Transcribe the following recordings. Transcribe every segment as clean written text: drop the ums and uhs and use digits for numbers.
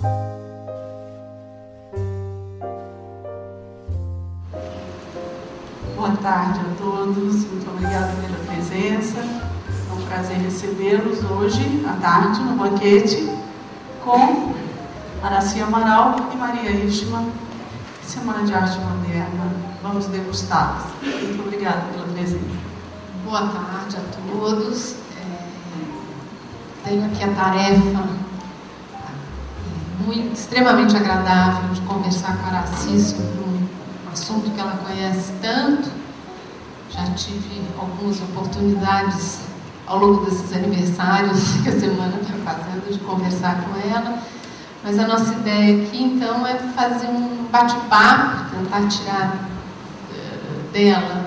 Boa tarde a todos, muito obrigada pela presença. É um prazer recebê-los hoje à tarde no banquete com Araci Amaral e Maria Ishma, Semana de Arte Moderna. Vamos degustá-las. Muito obrigada pela presença. Boa tarde a todos. Tenho aqui a tarefa extremamente agradável de conversar com a Araci sobre um assunto que ela conhece tanto. Já tive algumas oportunidades ao longo desses aniversários que a semana está fazendo de conversar com ela, mas a nossa ideia aqui então é fazer um bate-papo, tentar tirar dela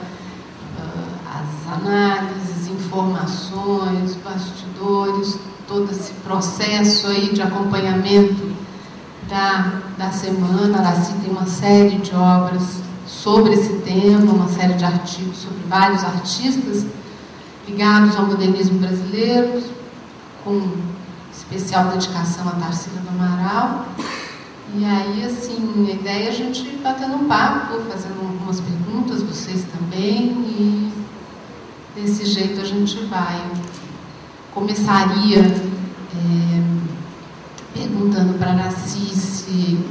as análises, informações, bastidores, todo esse processo aí de acompanhamento da semana. A Araci tem uma série de obras sobre esse tema, uma série de artigos sobre vários artistas ligados ao modernismo brasileiro, com especial dedicação a Tarsila do Amaral. E aí, assim, a ideia é a gente ir batendo um papo, fazendo algumas perguntas, vocês também, e desse jeito a gente vai. Começaria perguntando para a Araci se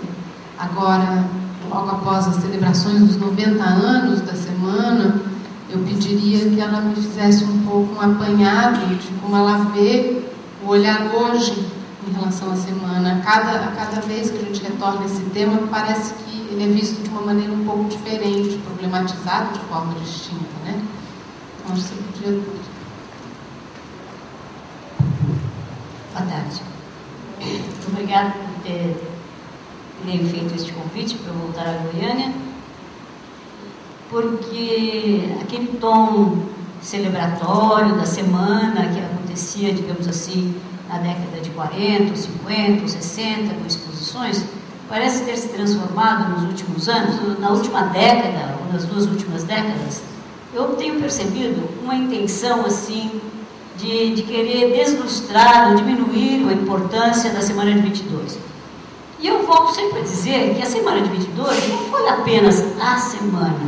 agora, logo após as celebrações dos 90 anos da semana, eu pediria que ela me fizesse um pouco um apanhado de como ela vê o olhar hoje em relação à semana. A cada vez que a gente retorna a esse tema, parece que ele é visto de uma maneira um pouco diferente, problematizado de forma distinta, né? Então, acho que você podia... Boa tarde. Muito obrigada por terem feito este convite para eu voltar a Goiânia, porque aquele tom celebratório da semana que acontecia, digamos assim, na década de 40, 50, 60, com exposições, parece ter se transformado nos últimos anos, na última década, ou nas duas últimas décadas. Eu tenho percebido uma intenção, assim, de querer deslustrar ou diminuir a importância da Semana de 22. E eu volto sempre a dizer que a Semana de 22 não foi apenas a semana.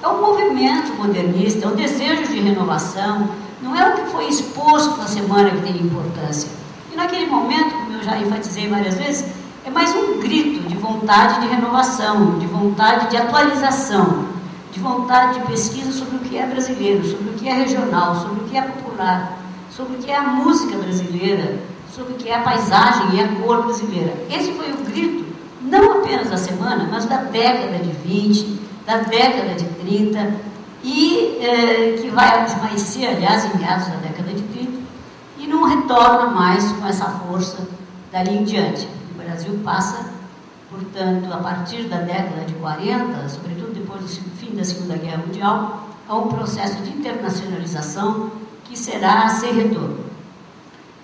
É um movimento modernista, é um desejo de renovação, não é o que foi exposto na semana que tem importância. E naquele momento, como eu já enfatizei várias vezes, é mais um grito de vontade de renovação, de vontade de atualização, de vontade de pesquisa sobre o que é brasileiro, sobre o que é regional, sobre o que é popular, sobre o que é a música brasileira, sobre o que é a paisagem e a cor brasileira. Esse foi o grito, não apenas da semana, mas da década de 20, da década de 30, e que vai ser, aliás, em meados da década de 30, e não retorna mais com essa força dali em diante. O Brasil passa, portanto, a partir da década de 40, sobretudo depois do fim da Segunda Guerra Mundial, a um processo de internacionalização que será sem retorno.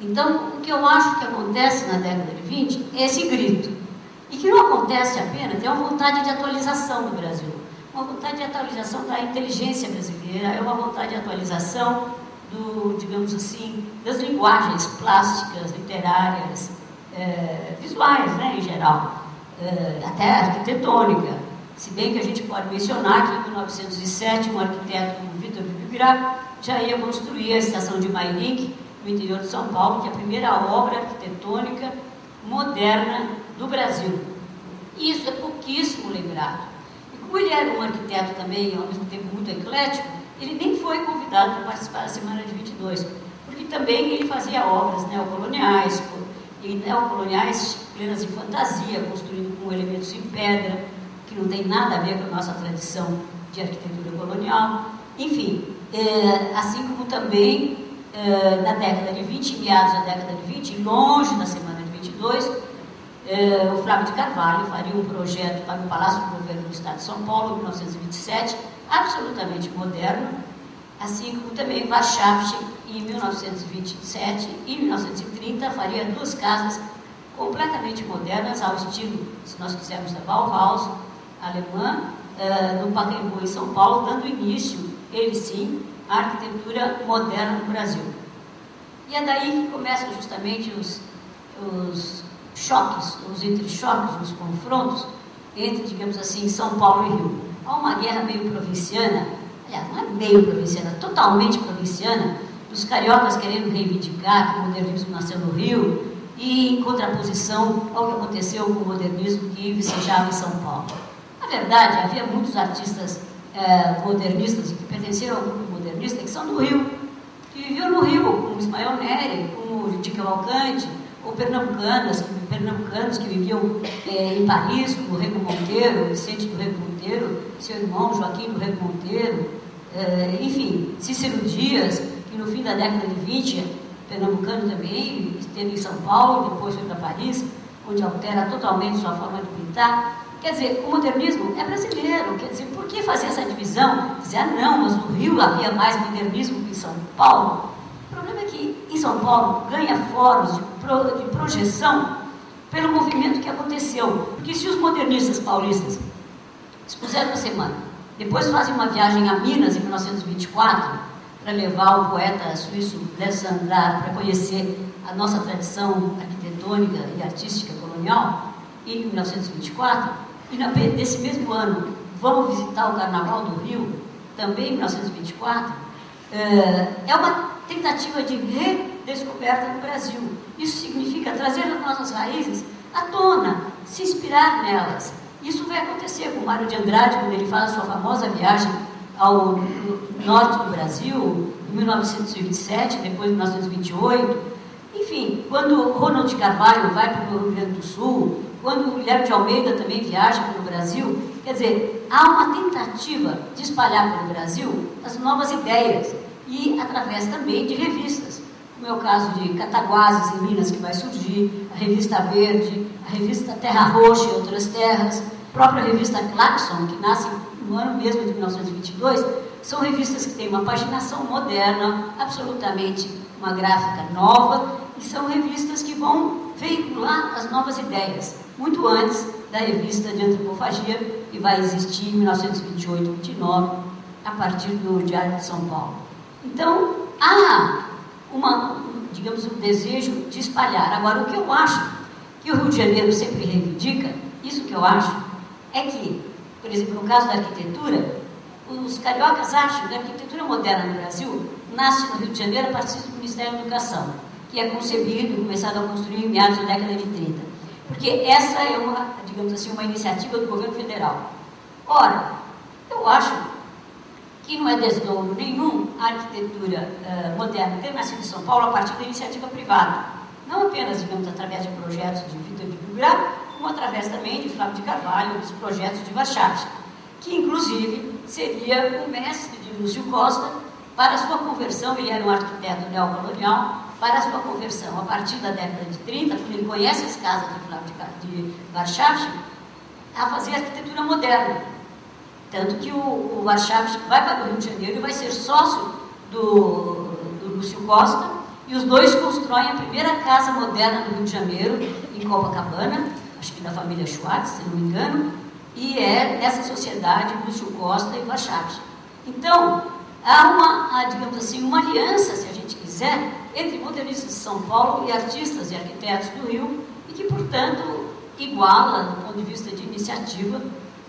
Então, o que eu acho que acontece na década de 20 é esse grito. E que não acontece apenas, tem uma vontade de atualização do Brasil, uma vontade de atualização da inteligência brasileira, é uma vontade de atualização digamos assim, das linguagens plásticas, literárias, visuais, né, em geral, até arquitetônica. Se bem que a gente pode mencionar que em 1907 um arquiteto, Vitor Vibira, já ia construir a estação de Mairique, no interior de São Paulo, que é a primeira obra arquitetônica moderna do Brasil. Isso é pouquíssimo lembrado. E como ele era um arquiteto também, ao mesmo tempo muito eclético, ele nem foi convidado para participar da Semana de 22, porque também ele fazia obras neocoloniais, plenas de fantasia, construído com elementos em pedra, que não tem nada a ver com a nossa tradição de arquitetura colonial. Enfim, assim como também na década de 20, meados da década de 20, longe da Semana de 22, o Flávio de Carvalho faria um projeto para o Palácio do Governo do Estado de São Paulo, em 1927, absolutamente moderno, assim como também Warschawski, em 1927 e 1930, faria duas casas completamente modernas, ao estilo, se nós quisermos, da Bauhaus alemã, no Pacaembu, em São Paulo, dando início, ele sim, à arquitetura moderna no Brasil. E é daí que começam justamente os choques, os entrechoques, os confrontos entre, digamos assim, São Paulo e Rio. Há uma guerra meio provinciana, aliás, não é meio provinciana, totalmente provinciana, dos cariocas querendo reivindicar que o modernismo nasceu no Rio e em contraposição ao que aconteceu com o modernismo que vicejava em São Paulo. Na verdade, havia muitos artistas modernistas que pertenceram ao grupo modernista que são do Rio, que viviam no Rio, como Ismael Neri, como Di Cavalcanti, ou pernambucanos que viviam em Paris, como o Rego Monteiro, Vicente do Rego Monteiro, seu irmão Joaquim do Rego Monteiro, enfim, Cícero Dias, que no fim da década de 20, pernambucano também, esteve em São Paulo, depois foi para Paris, onde altera totalmente sua forma de pintar. Quer dizer, o modernismo é brasileiro, quer dizer, por que fazer essa divisão? Dizer, não, mas no Rio havia mais modernismo que em São Paulo. O problema é que em São Paulo ganha fóruns de projeção pelo movimento que aconteceu. Porque se os modernistas paulistas se puseram uma semana, depois fazem uma viagem a Minas em 1924, para levar o poeta suíço Blaise Cendrars para conhecer a nossa tradição arquitetônica e artística colonial, em 1924, e nesse mesmo ano vão visitar o Carnaval do Rio, também em 1924, é uma tentativa de redescoberta do Brasil. Isso significa trazer as nossas raízes à tona, se inspirar nelas. Isso vai acontecer com Mário de Andrade, quando ele faz a sua famosa viagem ao norte do Brasil, em 1927, depois de 1928. Enfim, quando Ronald de Carvalho vai para o Rio Grande do Sul, quando o Guilherme de Almeida também viaja pelo Brasil, quer dizer, há uma tentativa de espalhar pelo Brasil as novas ideias e através também de revistas, como é o caso de Cataguases em Minas, que vai surgir, a Revista Verde, a Revista Terra Roxa e Outras Terras, a própria Revista Claxon, que nasce no ano mesmo de 1922, são revistas que têm uma paginação moderna, absolutamente uma gráfica nova, e são revistas que vão veicular as novas ideias, muito antes da revista de antropofagia, que vai existir em 1928-29, a partir do Diário de São Paulo. Então, há digamos, um desejo de espalhar. Agora, o que eu acho que o Rio de Janeiro sempre reivindica, isso que eu acho, é que, por exemplo, no caso da arquitetura, os cariocas acham que a arquitetura moderna no Brasil nasce no Rio de Janeiro a partir do Ministério da Educação, que é concebido e começado a construir em meados da década de 30. Porque essa é digamos assim, uma iniciativa do governo federal. Ora, eu acho que não é desdouro nenhum a arquitetura moderna ter nascido em São Paulo a partir da iniciativa privada. Não apenas, digamos, através de projetos de Victor de Hugo, como através também de Flávio de Carvalho, dos projetos de Warchavchik, que inclusive seria o mestre de Lúcio Costa para a sua conversão. Ele era um arquiteto neocolonial, para a sua conversão a partir da década de 30, quando ele conhece as casas de Flávio de Warchavchik, a fazer arquitetura moderna. Tanto que o Warchavchik vai para o Rio de Janeiro e vai ser sócio do Lúcio Costa, e os dois constroem a primeira casa moderna do Rio de Janeiro, em Copacabana, acho que da família Schwartz, se não me engano, e é nessa sociedade Lúcio Costa e Warchavchik. Então, há digamos assim, uma aliança, se a gente quiser, entre modernistas de São Paulo e artistas e arquitetos do Rio, e que, portanto, iguala, do ponto de vista de iniciativa,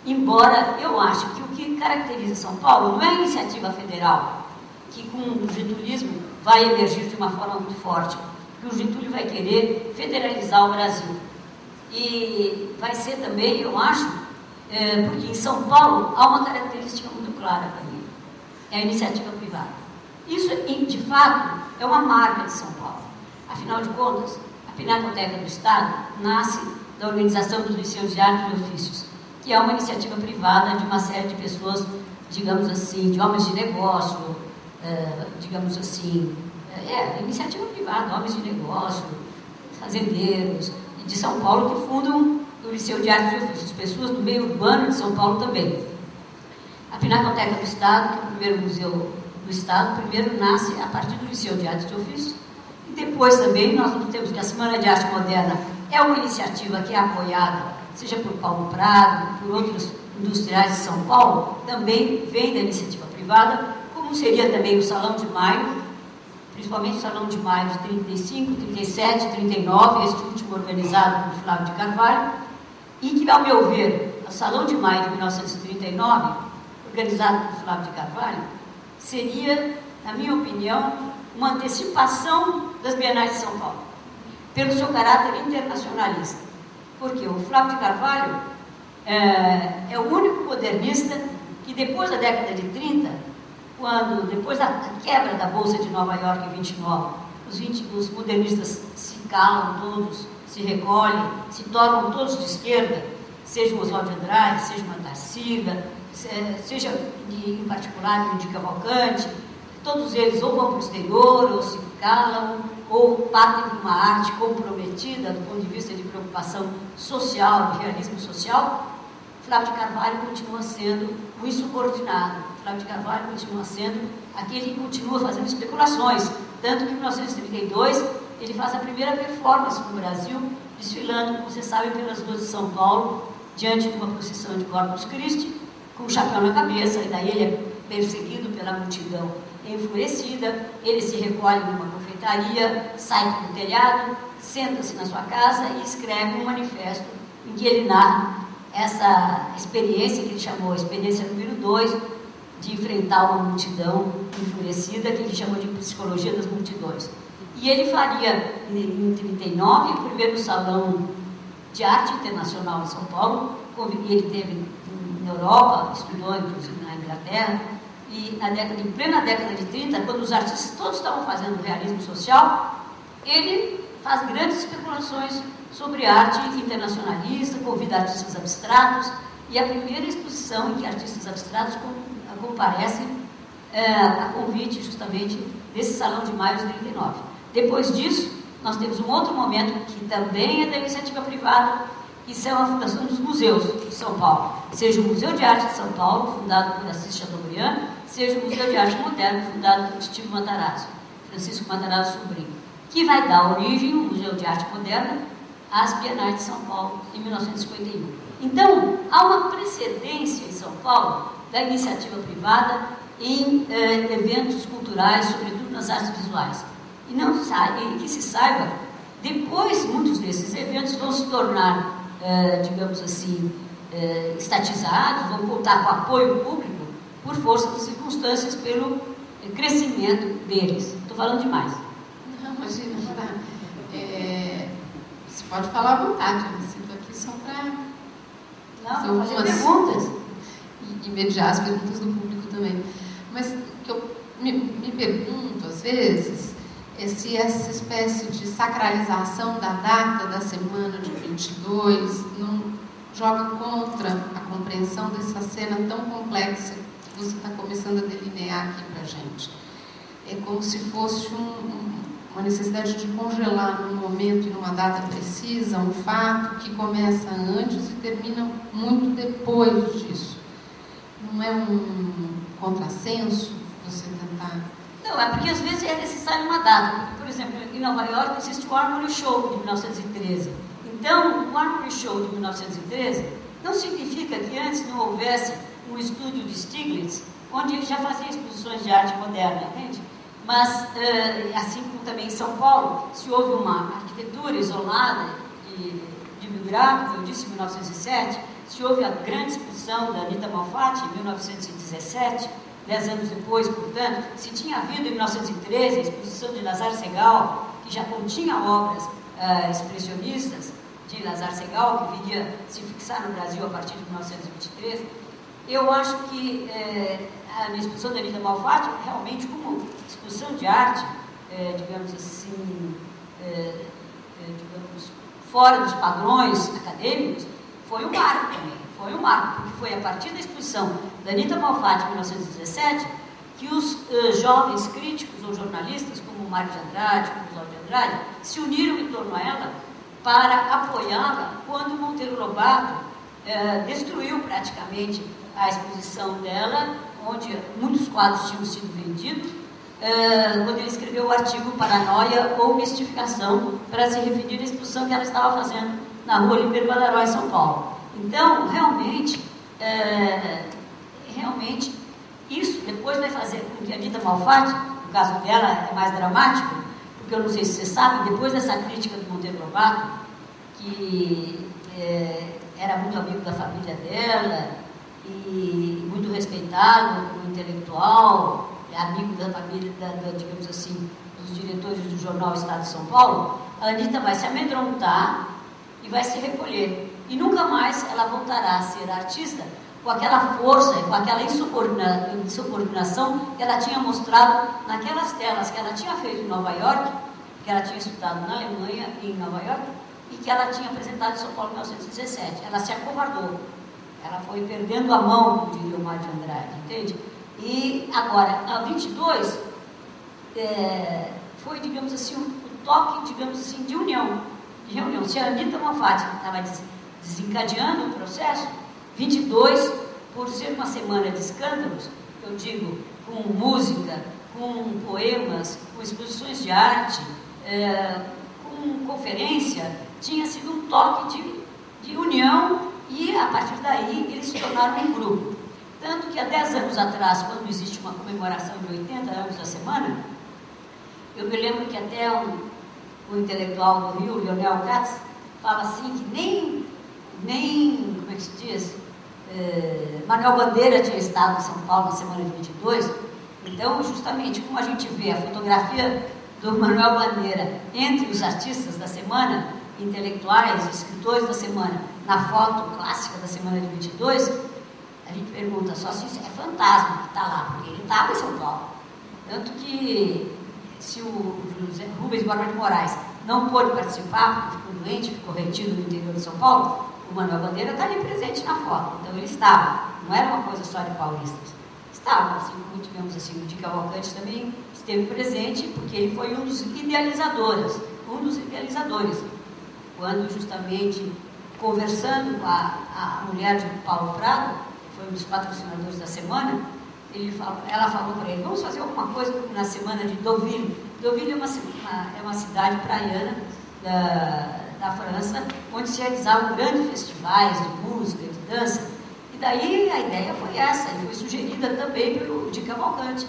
embora eu ache que o que caracteriza São Paulo não é a iniciativa federal, que com o getulismo vai emergir de uma forma muito forte, que o Getúlio vai querer federalizar o Brasil. E vai ser também, eu acho, porque em São Paulo há uma característica muito clara para mim, é a iniciativa privada. Isso, de fato, é uma marca de São Paulo. Afinal de contas, a Pinacoteca do Estado nasce da Organização dos Liceus de Artes e Ofícios, que é uma iniciativa privada de uma série de pessoas, digamos assim, de homens de negócio, digamos assim, iniciativa privada, homens de negócio, fazendeiros, de São Paulo, que fundam o Liceu de Artes e Ofícios, pessoas do meio urbano de São Paulo também. A Pinacoteca do Estado, que é o primeiro museu do Estado, primeiro nasce a partir do Liceu de Artes e Ofícios, e depois também nós temos que a Semana de Arte Moderna é uma iniciativa que é apoiada, seja por Paulo Prado, por outros industriais de São Paulo, também vem da iniciativa privada, como seria também o Salão de Maio, principalmente o Salão de Maio de 35, 37, 39, este último organizado por Flávio de Carvalho, e que, ao meu ver, o Salão de Maio de 1939, organizado por Flávio de Carvalho, seria, na minha opinião, uma antecipação das Bienais de São Paulo, pelo seu caráter internacionalista. Porque o Flávio de Carvalho é o único modernista que, depois da década de 30, depois da quebra da Bolsa de Nova York em 29, os modernistas se calam todos, se recolhem, se tornam todos de esquerda, seja o Oswald de Andrade, seja o Tarsila, seja em particular o de Cavalcante, todos eles ou vão para o exterior, ou se calam, ou partem de uma arte comprometida do ponto de vista de preocupação social, de realismo social. Flávio de Carvalho continua sendo o insubordinado. Flávio de Carvalho continua sendo aquele que continua fazendo especulações, tanto que em 1932 ele faz a primeira performance no Brasil, desfilando, como vocês sabem, pelas ruas de São Paulo, diante de uma procissão de Corpus Christi, com o chapéu na cabeça, e daí ele é perseguido pela multidão enfurecida. Ele se recolhe numa confeitaria, sai do telhado, senta-se na sua casa e escreve um manifesto em que ele narra essa experiência que ele chamou, a experiência número 2, de enfrentar uma multidão enfurecida, que ele chamou de psicologia das multidões. E ele faria, em 39, o primeiro Salão de Arte Internacional em São Paulo. Ele teve na Europa, estudou inclusive na Inglaterra, e em plena década de 30, quando os artistas todos estavam fazendo realismo social, ele faz grandes especulações sobre arte internacionalista, convida artistas abstratos, e a primeira exposição em que artistas abstratos comparecem a convite justamente desse Salão de Maio de 39. Depois disso, nós temos um outro momento que também é da iniciativa privada, que são a fundação dos museus de São Paulo. Seja o Museu de Arte de São Paulo, fundado por Assis Chateaubriand, seja o Museu de Arte Moderna, fundado por Tito Matarazzo, Francisco Matarazzo Sobrinho, que vai dar origem, o Museu de Arte Moderna, às Bienais de São Paulo, em 1951. Então, há uma precedência em São Paulo da iniciativa privada em eventos culturais, sobretudo nas artes visuais. E que se saiba, depois muitos desses eventos vão se tornar, digamos assim, estatizados, vão contar com apoio público por força das circunstâncias, pelo crescimento deles. Estou falando demais. Não, imagina, você pode falar à vontade, eu sinto aqui só para fazer perguntas. E mediar as perguntas do público também. Mas o que eu me pergunto, às vezes, é se essa espécie de sacralização da data da semana de 22 não joga contra a compreensão dessa cena tão complexa que você está começando a delinear aqui para a gente. É como se fosse uma necessidade de congelar num momento e numa data precisa um fato que começa antes e termina muito depois disso. Não é um contrassenso você tentar... Não, é porque às vezes é necessário uma data. Por exemplo, em Nova York existe o Armory Show de 1913. Então, o Armory Show de 1913 não significa que antes não houvesse um estúdio de Stiglitz, onde ele já fazia exposições de arte moderna, entende? Mas, assim como também em São Paulo, se houve uma arquitetura isolada de biográfico, eu disse em 1907, se houve a grande exposição da Anita Malfatti em 1917, 10 anos depois, portanto, se tinha havido em 1913 a exposição de Lazar Segal, que já continha obras expressionistas de Lazar Segal, que viria se fixar no Brasil a partir de 1923, eu acho que a exposição da Anita Malfatti, realmente como exposição de arte, digamos assim, digamos, fora dos padrões acadêmicos, foi um marco também. Foi um marco, porque foi a partir da exposição da Anita Malfatti, em 1917, que os jovens críticos ou jornalistas, como Mário de Andrade, como Oswald de Andrade, se uniram em torno a ela para apoiá-la quando Monteiro Lobato destruiu praticamente a exposição dela, onde muitos quadros tinham sido vendidos, quando ele escreveu o artigo Paranoia ou Mistificação, para se referir à exposição que ela estava fazendo na Rua Libero Badaró, em São Paulo. Então, realmente, isso depois vai fazer com que a Anita Malfatti no caso dela é mais dramático, porque eu não sei se você sabe, depois dessa crítica do Monteiro Lobato, que era muito amigo da família dela e muito respeitado como intelectual, amigo da família, digamos assim, dos diretores do jornal Estado de São Paulo, a Anitta vai se amedrontar e vai se recolher. E nunca mais ela voltará a ser artista com aquela força, com aquela insubordinação que ela tinha mostrado naquelas telas que ela tinha feito em Nova York, que ela tinha estudado na Alemanha e em Nova York, e que ela tinha apresentado em São Paulo em 1917. Ela se acovardou. Ela foi perdendo a mão, como diria o Mário de Andrade, entende? E agora, a 22 foi, digamos assim, um toque, digamos assim, de união, de reunião. Se a Anitta Malfatti estava desencadeando o processo, 22, por ser uma semana de escândalos, eu digo, com música, com poemas, com exposições de arte, com conferência, tinha sido um toque de união e, a partir daí, eles se tornaram um grupo. Tanto que há 10 anos atrás, quando existe uma comemoração de 80 anos da semana, eu me lembro que até o intelectual do Rio, Leonel Katz, fala assim que nem como é que se diz? Manuel Bandeira tinha estado em São Paulo na semana de 22, então, justamente, como a gente vê a fotografia do Manuel Bandeira entre os artistas da semana, intelectuais, escritores da semana, na foto clássica da semana de 22, a gente pergunta só se isso é fantasma que está lá, porque ele estava em São Paulo. Tanto que, se o José Rubens Borba de Moraes não pôde participar, porque ficou doente, ficou retido no interior de São Paulo, o Manuel Bandeira está ali presente na foto. Então ele estava, não era uma coisa só de paulistas. Estava, assim como, digamos assim, o Di Cavalcanti também esteve presente, porque ele foi um dos idealizadores, quando justamente, conversando com a mulher de Paulo Prado, que foi um dos patrocinadores da semana, ela falou para ele, vamos fazer alguma coisa na semana de Deauville. Deauville é uma cidade praiana da França, onde se realizavam grandes festivais de música, de dança. E daí a ideia foi essa, e foi sugerida também pelo Di Cavalcanti,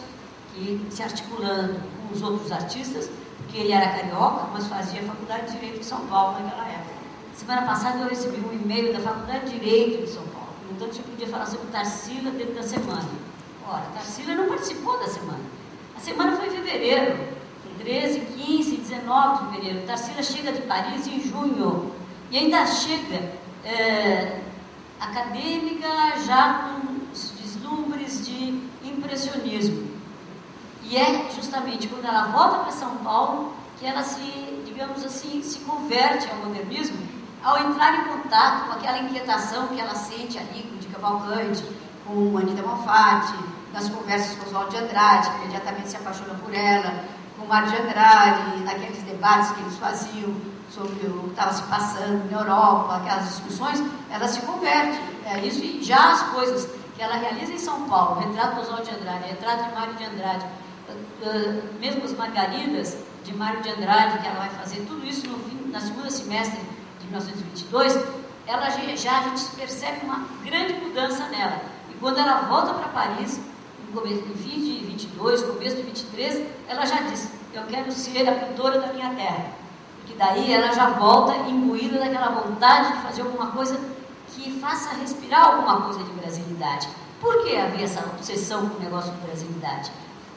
que, se articulando com os outros artistas, porque ele era carioca, mas fazia faculdade de Direito em São Paulo naquela época. Semana passada eu recebi um e-mail da Faculdade de Direito de São Paulo, perguntando se eu podia falar sobre Tarsila dentro da semana. Ora, Tarsila não participou da semana. A semana foi em fevereiro, 13, 15, 19 de fevereiro. Tarsila chega de Paris em junho, e ainda chega acadêmica, já com os vislumbres de impressionismo. E é justamente quando ela volta para São Paulo que ela digamos assim, se converte ao modernismo, ao entrar em contato com aquela inquietação que ela sente ali com o Di Cavalcanti, com Anitta Malfatti, nas conversas com Oswaldo de Andrade, que imediatamente se apaixona por ela, com o Mário de Andrade, naqueles debates que eles faziam sobre o que estava se passando na Europa, aquelas discussões, ela se converte. Isso, e já as coisas que ela realiza em São Paulo, o retrato do Oswaldo de Andrade, o retrato de Mário de Andrade, mesmo as Margaridas de Mário de Andrade, que ela vai fazer tudo isso na segunda semestre de 1922, a gente percebe uma grande mudança nela. E quando ela volta para Paris, no fim de 22, começo de 23, ela já diz, eu quero ser a pintora da minha terra. Porque daí ela já volta imbuída daquela vontade de fazer alguma coisa que faça respirar alguma coisa de brasilidade. Por que havia essa obsessão com o negócio de brasilidade?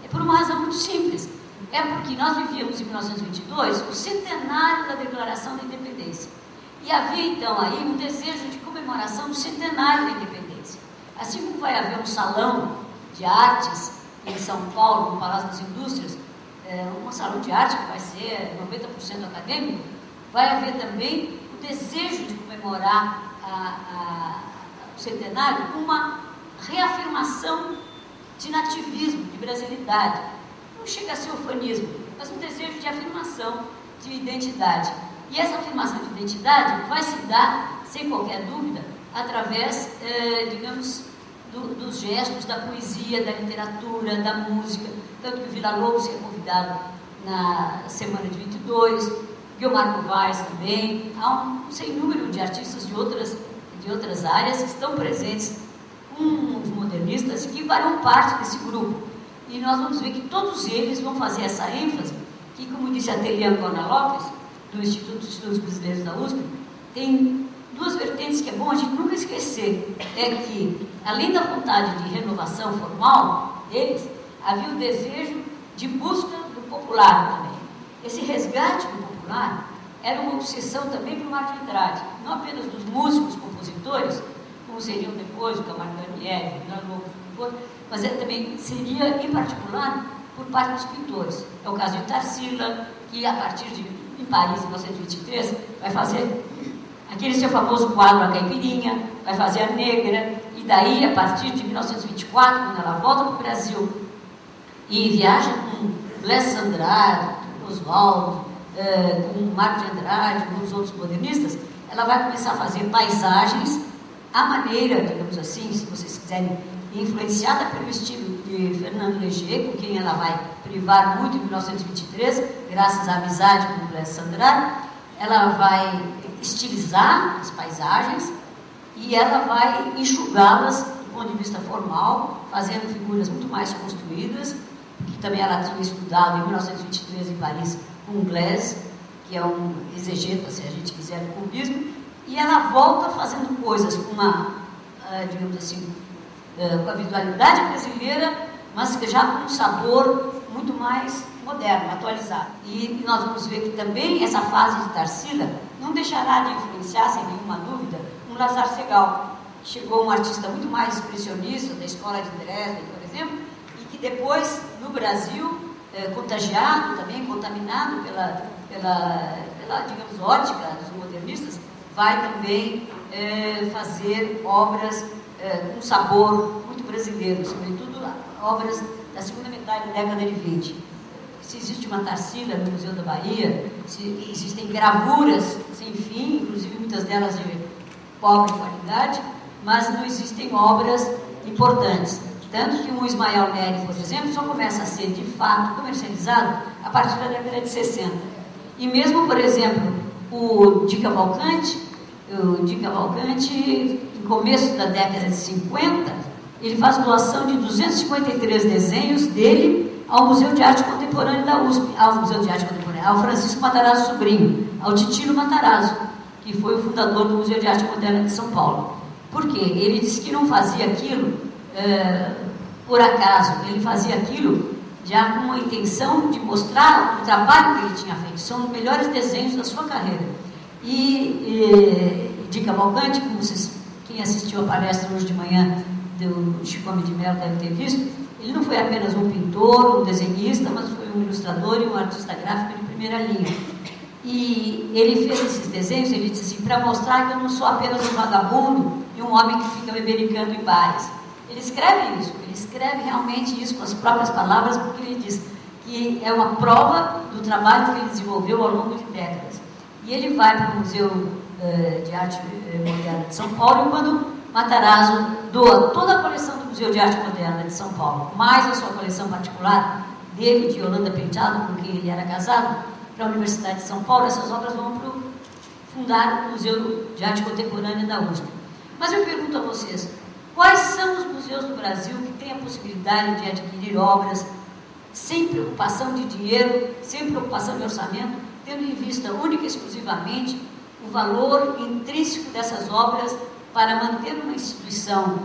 É por uma razão muito simples. É porque nós vivíamos em 1922 o centenário da Declaração da Independência. E havia então aí um desejo de comemoração do centenário da Independência. Assim como vai haver um salão de artes em São Paulo, no Palácio das Indústrias, um salão de arte que vai ser 90% acadêmico, vai haver também o desejo de comemorar o centenário com uma reafirmação de nativismo, de brasilidade. Não chega a ser ufanismo, mas um desejo de afirmação de identidade. E essa afirmação de identidade vai se dar, sem qualquer dúvida, através, digamos, dos gestos da poesia, da literatura, da música. Tanto que o Villa-Lobos é convidado na semana de 22, Guilmar Novaes também. Há um sem número de artistas de outras áreas que estão presentes com os modernistas e que farão parte desse grupo. E nós vamos ver que todos eles vão fazer essa ênfase, que, como disse a Telia Ancona Lopes, do Instituto de Estudos Brasileiros da USP, tem duas vertentes que é bom a gente nunca esquecer. É que, além da vontade de renovação formal deles, havia o desejo de busca do popular também. Esse resgate do popular era uma obsessão também para o Mário de Andrade, não apenas dos músicos, compositores, como seriam depois o Camargo Daniel, mas também seria, em particular, por parte dos pintores. É o caso de Tarsila, que a partir de, em Paris, em 1923, vai fazer aquele seu famoso quadro A Caipirinha, vai fazer A Negra, e daí, a partir de 1924, quando ela volta para o Brasil e viaja com Bless Andrade, Oswaldo, com Mário de Andrade, com os outros modernistas, ela vai começar a fazer paisagens à maneira, digamos assim, se vocês quiserem, influenciada pelo estilo de Fernando Léger, com quem ela vai privar muito em 1923, graças à amizade com Bless Andrade. Ela vai estilizar as paisagens e ela vai enxugá-las do ponto de vista formal, fazendo figuras muito mais construídas, que também ela tinha estudado em 1923 em Paris com Glaise, que é um exegeta, se a gente quiser, do cubismo, e ela volta fazendo coisas com uma, digamos assim, com a visualidade brasileira, mas que já com um sabor muito mais moderno, atualizado. E nós vamos ver que também essa fase de Tarsila não deixará de influenciar, sem nenhuma dúvida, um Lazar Segal. Chegou um artista muito mais expressionista, da escola de Dresden, por exemplo, e que depois, no Brasil, contagiado também, contaminado pela digamos, ótica dos modernistas, vai também fazer obras com sabor muito brasileiro, sobretudo obras da segunda metade da década de 20. Se existe uma Tarsila no Museu da Bahia, se existem gravuras sem fim, inclusive muitas delas de pobre qualidade, mas não existem obras importantes. Tanto que um Ismael Neri, por exemplo, só começa a ser de fato comercializado a partir da década de 60. E mesmo, por exemplo, o Di Cavalcanti, no começo da década de 50, ele faz doação de 253 desenhos dele ao Museu de Arte Contemporânea da USP, ao Francisco Matarazzo Sobrinho, ao Titino Matarazzo, que foi o fundador do Museu de Arte Moderna de São Paulo. Por quê? Ele disse que não fazia aquilo por acaso, ele fazia aquilo já com uma intenção de mostrar o trabalho que ele tinha feito. São os melhores desenhos da sua carreira. E Di Cavalcanti, como quem assistiu a palestra hoje de manhã do Chico Homem de Mello deve ter visto, ele não foi apenas um pintor, um desenhista, mas foi um ilustrador e um artista gráfico de primeira linha. E ele fez esses desenhos, ele disse assim, para mostrar que eu não sou apenas um vagabundo e um homem que fica bebericando em bares. Ele escreve isso, ele escreve realmente isso com as próprias palavras, porque ele diz que é uma prova do trabalho que ele desenvolveu ao longo de décadas. E ele vai para o Museu de Arte Moderna de São Paulo, e quando Matarazzo doa toda a coleção do Museu de Arte Moderna de São Paulo, mais a sua coleção particular dele, de Yolanda Penteado, com quem ele era casado, para a Universidade de São Paulo, essas obras vão fundar o Museu de Arte Contemporânea da USP. Mas eu pergunto a vocês, quais são os museus do Brasil que têm a possibilidade de adquirir obras sem preocupação de dinheiro, sem preocupação de orçamento, tendo em vista única e exclusivamente o valor intrínseco dessas obras para manter uma instituição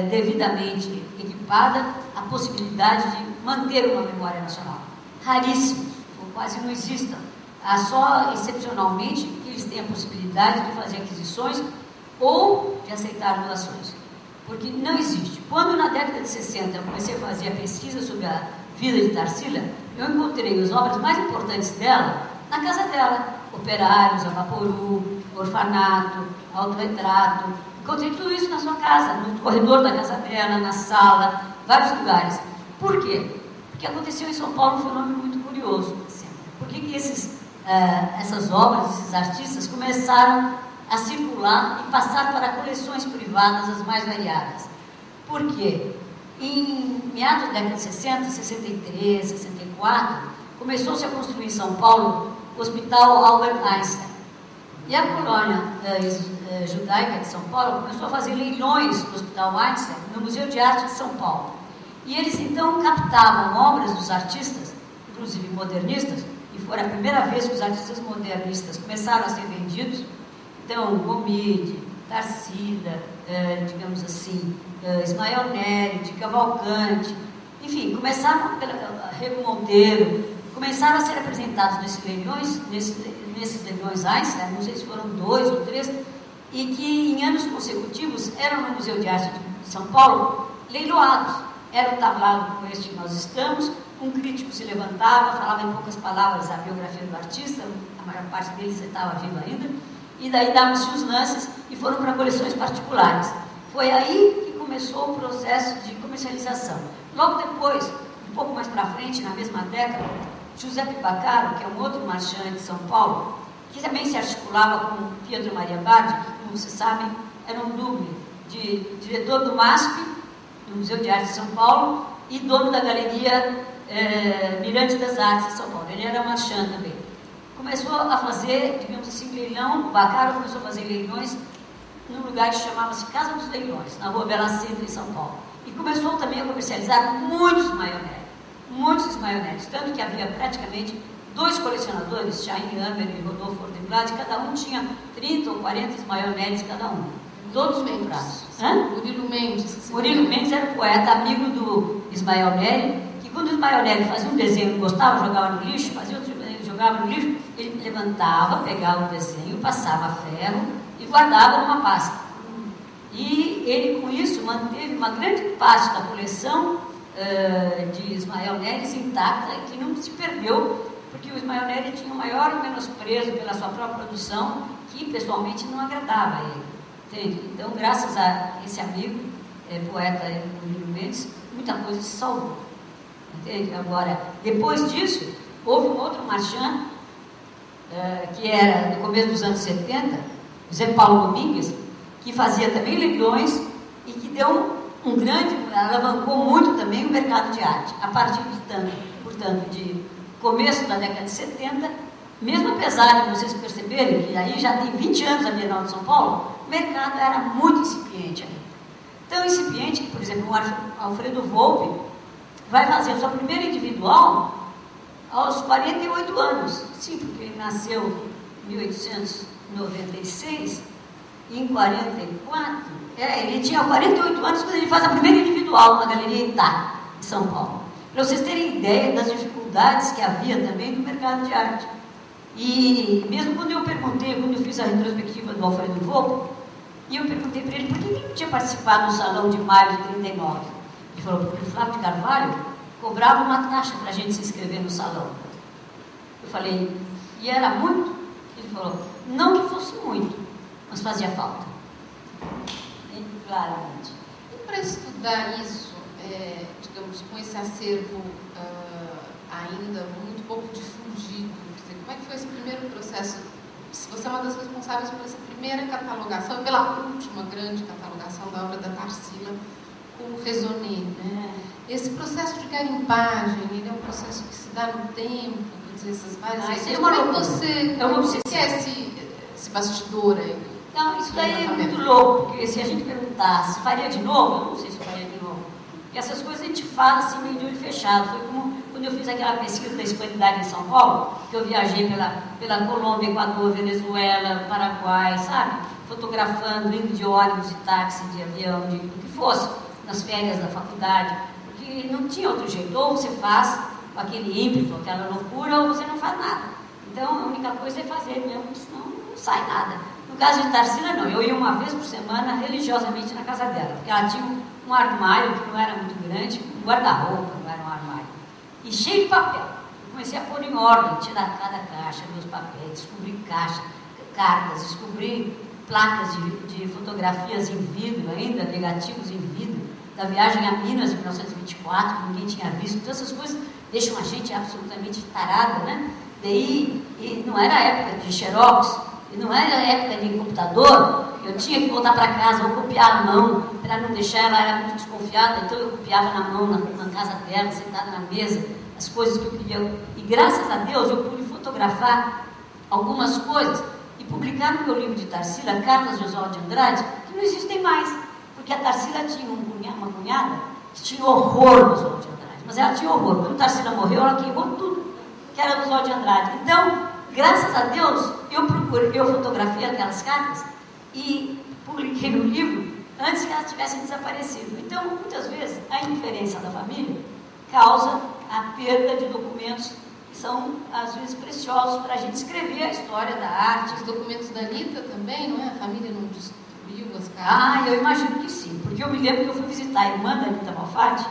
devidamente equipada a possibilidade de manter uma memória nacional? Raríssimos, ou quase não existam. Há só, excepcionalmente, que eles têm a possibilidade de fazer aquisições ou de aceitar doações. Porque não existe. Quando, na década de 60, eu comecei a fazer a pesquisa sobre a vida de Tarsila, eu encontrei as obras mais importantes dela na casa dela. Operários, a Vaporu, orfanato, autorretrato. Encontrei tudo isso na sua casa, no corredor da casa dela, na sala, vários lugares. Por quê? Porque aconteceu em São Paulo um fenômeno muito curioso. Por que essas obras, esses artistas, começaram a circular e passar para coleções privadas as mais variadas? Por quê? Em meados da década de 60, 63, 64, começou-se a construir em São Paulo o Hospital Albert Einstein. E a colônia judaica de São Paulo começou a fazer leilões do Hospital Einstein no Museu de Arte de São Paulo. E eles então captavam obras dos artistas, inclusive modernistas, e foi a primeira vez que os artistas modernistas começaram a ser vendidos. Então, Gomide, Tarsila, digamos assim, Ismael Nery, de Cavalcante, enfim, começaram pela Rego Monteiro, começaram a ser apresentados nesses leilões Einstein, não sei se foram 2 ou 3, e que em anos consecutivos eram no Museu de Arte de São Paulo leiloados. Era um tablado como este que nós estamos, um crítico se levantava, falava em poucas palavras a biografia do artista, a maior parte deles estava viva ainda, e daí davam-se os lances e foram para coleções particulares. Foi aí que começou o processo de comercialização. Logo depois, um pouco mais para frente, na mesma década, José Pipacaro, que é um outro marchand de São Paulo, que também se articulava com Pietro Maria Bardi, que, como vocês sabem, era um duble de diretor do MASP, do Museu de Arte de São Paulo, e dono da Galeria Mirante das Artes de São Paulo. Ele era marchand também. Começou a fazer, digamos assim, leilão, o Bacaro começou a fazer leilões num lugar que chamava-se Casa dos Leilões, na Rua Bela Sintra, em São Paulo. E começou também a comercializar muitos Ismael-Nery, tanto que havia praticamente 2 colecionadores, Chaim Hammer e Rodolfo Ordenblad, cada um tinha 30 ou 40 Ismael-Nery cada um. Todos comprados. Murilo Mendes. Murilo Mendes era poeta, amigo do Ismael Nery, que quando o Ismael Nery fazia um desenho, gostava, jogava no lixo, fazia outro desenho, jogava no lixo, ele levantava, pegava o desenho, passava ferro e guardava numa pasta. E ele, com isso, manteve uma grande parte da coleção de Ismael Nery intacta e que não se perdeu, porque o Ismael Nery tinha o maior menosprezo pela sua própria produção, que pessoalmente não agradava a ele. Entende? Então, graças a esse amigo, poeta Murilo Mendes, muita coisa se salvou. Entende? Agora, depois disso, houve um outro marchand, que era no começo dos anos 70, José Paulo Domingues, que fazia também leilões e que deu alavancou muito também o mercado de arte. A partir portanto, de começo da década de 70, mesmo apesar de vocês perceberem que aí já tem 20 anos a Bienal de São Paulo, o mercado era muito incipiente ainda. Tão incipiente que, por exemplo, o Alfredo Volpi vai fazer a sua primeira individual aos 48 anos. Sim, porque ele nasceu em 1896 e em 44, ele tinha 48 anos quando ele faz a primeira individual na Galeria Itá, de São Paulo. Para vocês terem ideia das dificuldades que havia também no mercado de arte. E mesmo quando eu fiz a retrospectiva do Alfredo Volpi, e eu perguntei para ele por que ele não tinha participado do Salão de Maio de 39. Ele falou, porque o Flávio de Carvalho cobrava uma taxa para a gente se inscrever no salão. Eu falei, e era muito? Ele falou, não que fosse muito, mas fazia falta. E, claramente. E para estudar isso, digamos, com esse acervo ainda muito pouco difundido, como é que foi esse primeiro processo? Se você é uma das responsáveis por essa primeira catalogação, pela última grande catalogação da obra da Tarsila com o Raisonné, né? Esse processo de garimpagem, ele é um processo que se dá no tempo, quer dizer, essas várias... O que é esse bastidor aí? Não, isso daí é muito louco, porque se a gente perguntasse, faria de novo? Eu não sei se faria de novo. E essas coisas a gente fala assim, meio de olho fechado. Foi como quando eu fiz aquela pesquisa da hispanidade em São Paulo, que eu viajei pela Colômbia, Equador, Venezuela, Paraguai, sabe? Fotografando, indo de ônibus, de táxi, de avião, de o que fosse, nas férias da faculdade, porque não tinha outro jeito. Ou você faz com aquele ímpeto, aquela loucura, ou você não faz nada. Então, a única coisa é fazer mesmo, senão não sai nada. No caso de Tarsila, não. Eu ia uma vez por semana, religiosamente, na casa dela, porque ela tinha um armário que não era muito grande, um guarda-roupa, não era um armário, e cheio de papel. Eu comecei a pôr em ordem, tirar cada caixa, meus papéis, descobrir cartas, descobrir placas de fotografias em vidro ainda, negativos em vidro, da viagem a Minas de 1924, que ninguém tinha visto. Então essas coisas deixam a gente absolutamente tarada, né? Daí, e não era a época de xerox, e não era a época de computador, eu tinha que voltar para casa, ou copiar à mão, para não deixar, ela era muito desconfiada, então eu copiava na mão, na casa dela, sentada na mesa, as coisas que eu queria. E graças a Deus eu pude fotografar algumas coisas e publicar no meu livro de Tarsila, Cartas de Oswald de Andrade, que não existem mais, porque a Tarsila tinha uma cunhada que tinha horror do Oswald de Andrade, mas ela tinha horror. Quando Tarsila morreu, ela queimou tudo que era do Oswald de Andrade. Então, graças a Deus, eu fotografei aquelas cartas e publiquei no livro antes que elas tivessem desaparecido. Então, muitas vezes, a indiferença da família causa a perda de documentos que são, às vezes, preciosos para a gente escrever a história da arte. Os documentos da Anitta também, não é? A família não destruiu as cartas? Eu imagino que sim, porque eu me lembro que eu fui visitar a irmã da Anitta Malfatti,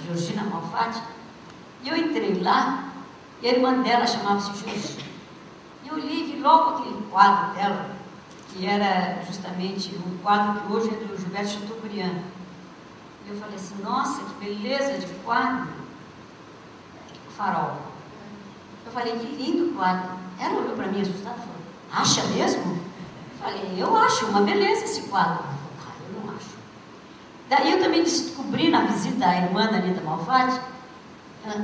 Georgina Malfatti, e eu entrei lá, e a irmã dela chamava-se Georgina. E eu li e vi logo aquele quadro dela, que era justamente um quadro que hoje é do Gilberto Chateaubriand. E eu falei assim, nossa, que beleza de quadro. O Farol. Eu falei, que lindo quadro. Ela olhou para mim assustada e falou, acha mesmo? Eu falei, eu acho uma beleza esse quadro. Ela falou, eu não acho. Daí eu também descobri na visita à irmã da Anitta Malfatti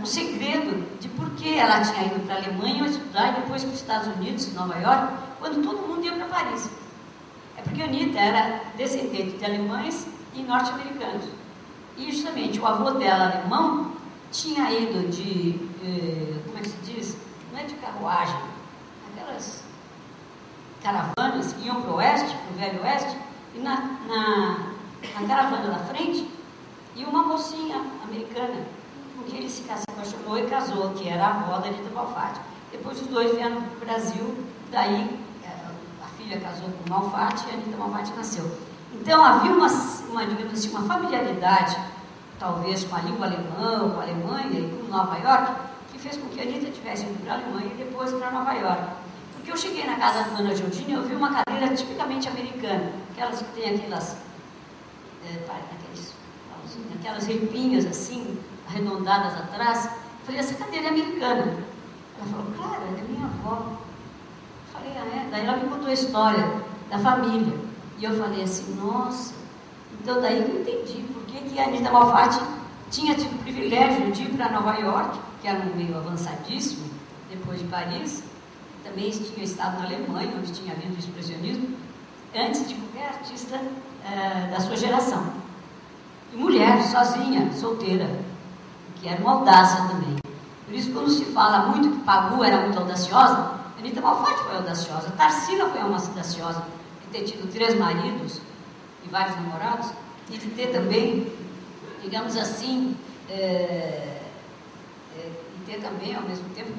o segredo de por que ela tinha ido para a Alemanha estudar e depois para os Estados Unidos, Nova York, quando todo mundo ia para Paris. É porque a Anitta era descendente de alemães e norte-americanos. E justamente o avô dela, alemão, tinha ido de, como é que se diz? Não é de carruagem, aquelas caravanas que iam para o oeste, para o velho oeste, e na caravana da frente, ia uma mocinha americana, com quem ele se apaixonou e casou, que era a avó da Anitta Malfatti. Depois os dois vieram para o Brasil, daí a filha casou com o Malfatti e a Anitta Malfatti nasceu. Então havia digamos assim, uma familiaridade, talvez com a língua alemã, com a Alemanha e com Nova York, que fez com que a Anitta tivesse ido para a Alemanha e depois para Nova York. Porque eu cheguei na casa da Dona Georgina e eu vi uma cadeira tipicamente americana, aquelas que tem aquelas repinhas assim, arredondadas atrás. Eu falei, essa cadeira é americana. Ela falou, claro, é minha avó. Eu falei, é? Daí ela me contou a história da família. E eu falei assim, nossa, então daí eu entendi por que a Anitta Malfatti tinha tido o privilégio de ir para Nova York, que era um meio avançadíssimo, depois de Paris. Também tinha estado na Alemanha, onde tinha havido o expressionismo, antes de qualquer artista da sua geração. E mulher, sozinha, solteira, que era uma audácia também. Por isso, quando se fala muito que Pagu era muito audaciosa, a Anitta Malfatti foi audaciosa, Tarsila foi uma audaciosa, de ter tido 3 maridos e vários namorados, e de ter também, digamos assim, e ter também, ao mesmo tempo,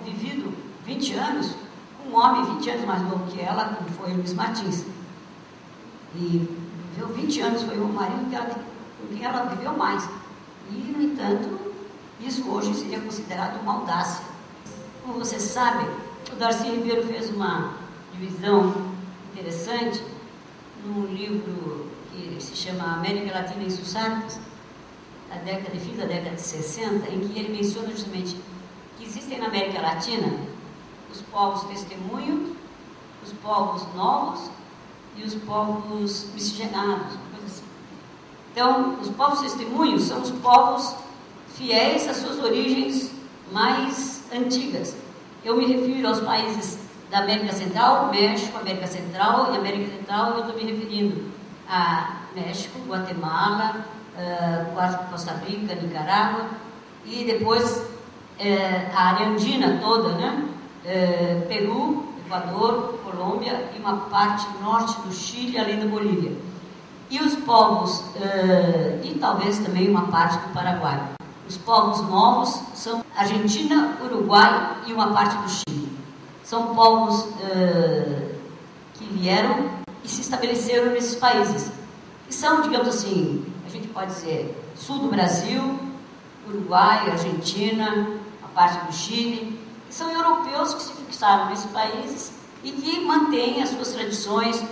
vivido 20 anos com um homem 20 anos mais novo que ela, como foi Luiz Martins. E viveu 20 anos, foi o marido com quem ela viveu mais. E, no entanto, isso hoje seria considerado uma audácia. Como você sabe, o Darcy Ribeiro fez uma divisão interessante num livro que se chama América Latina em Sus Artes, fim da década de 60, em que ele menciona justamente que existem na América Latina os povos testemunhos, os povos novos e os povos miscigenados, uma coisa assim. Então, os povos testemunhos são os povos fiéis às suas origens mais antigas. Eu me refiro aos países da América Central, México, América Central e América Central, eu estou me referindo a México, Guatemala, Costa Rica, Nicarágua, e depois a área andina toda, né? Peru, Equador, Colômbia e uma parte norte do Chile, além da Bolívia. E os povos, e talvez também uma parte do Paraguai. Os povos novos são Argentina, Uruguai e uma parte do Chile. São povos que vieram e se estabeleceram nesses países. Que são, digamos assim, a gente pode dizer, sul do Brasil, Uruguai, Argentina, a parte do Chile. Que são europeus que se fixaram nesses países e que mantêm as suas tradições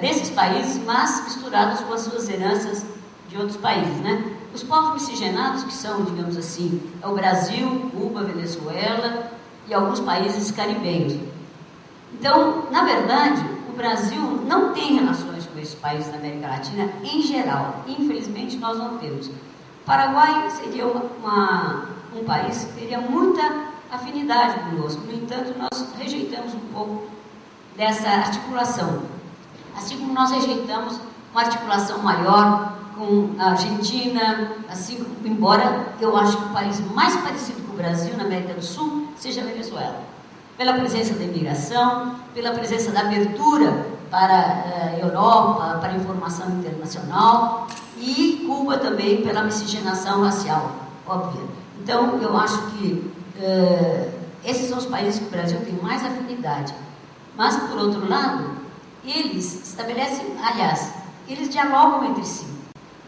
desses países, mas misturadas com as suas heranças de outros países, né? Os povos miscigenados, que são, digamos assim, é o Brasil, Cuba, Venezuela e alguns países caribenhos. Então, na verdade, o Brasil não tem relações com esses países da América Latina em geral. Infelizmente, nós não temos. O Paraguai seria um país que teria muita afinidade conosco. No entanto, nós rejeitamos um pouco dessa articulação. Assim como nós rejeitamos uma articulação maior com a Argentina, assim, embora eu acho que o país mais parecido com o Brasil na América do Sul seja a Venezuela. Pela presença da imigração, pela presença da abertura para a Europa, para a informação internacional, e Cuba também pela miscigenação racial, óbvia. Então, eu acho que esses são os países que o Brasil tem mais afinidade. Mas, por outro lado, eles estabelecem, aliás, eles dialogam entre si.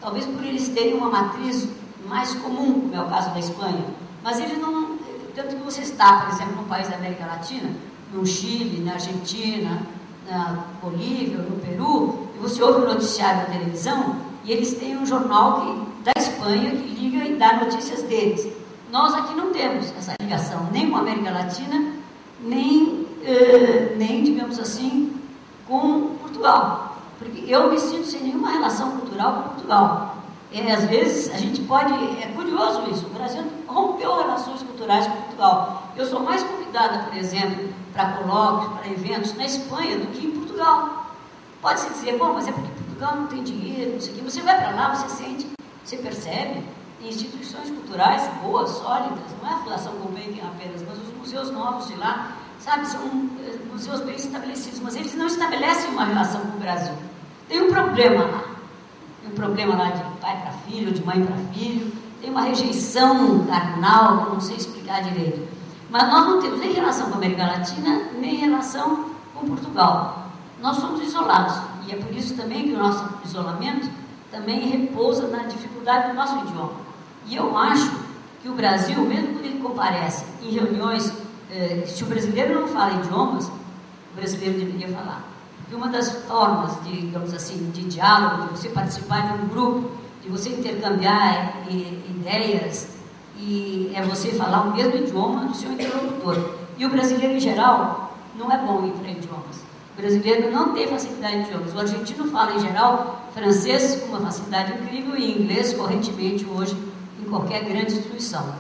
Talvez por eles terem uma matriz mais comum, como é o caso da Espanha. Mas eles não... Tanto que você está, por exemplo, num país da América Latina, no Chile, na Argentina, na Bolívia, no Peru, e você ouve o noticiário da televisão, e eles têm um jornal da Espanha que liga e dá notícias deles. Nós aqui não temos essa ligação, nem com a América Latina, nem digamos assim, com Portugal. Porque eu me sinto sem nenhuma relação cultural com Portugal. Às vezes, a gente pode... É curioso isso. O Brasil rompeu relações culturais com Portugal. Eu sou mais convidada, por exemplo, para colóquios, para eventos na Espanha do que em Portugal. Pode-se dizer, bom, mas é porque Portugal não tem dinheiro, não sei o quê. Você vai para lá, você sente, você percebe instituições culturais boas, sólidas. Não é a Fundação Gulbenkian apenas, mas os museus novos de lá, sabe, são museus bem estabelecidos, mas eles não estabelecem uma relação com o Brasil. Tem um problema lá. Tem um problema lá de pai para filho, de mãe para filho. Tem uma rejeição carnal, que eu não sei explicar direito. Mas nós não temos nem relação com a América Latina, nem relação com Portugal. Nós somos isolados. E é por isso também que o nosso isolamento também repousa na dificuldade do nosso idioma. E eu acho que o Brasil, mesmo quando ele comparece em reuniões, se o brasileiro não fala idiomas, o brasileiro deveria falar. Porque uma das formas, digamos assim, de diálogo, de você participar de um grupo, de você intercambiar ideias, e é você falar o mesmo idioma do seu interlocutor. E o brasileiro, em geral, não é bom em idiomas. O brasileiro não tem facilidade em idiomas. O argentino fala, em geral, francês com uma facilidade incrível e inglês correntemente hoje em qualquer grande instituição.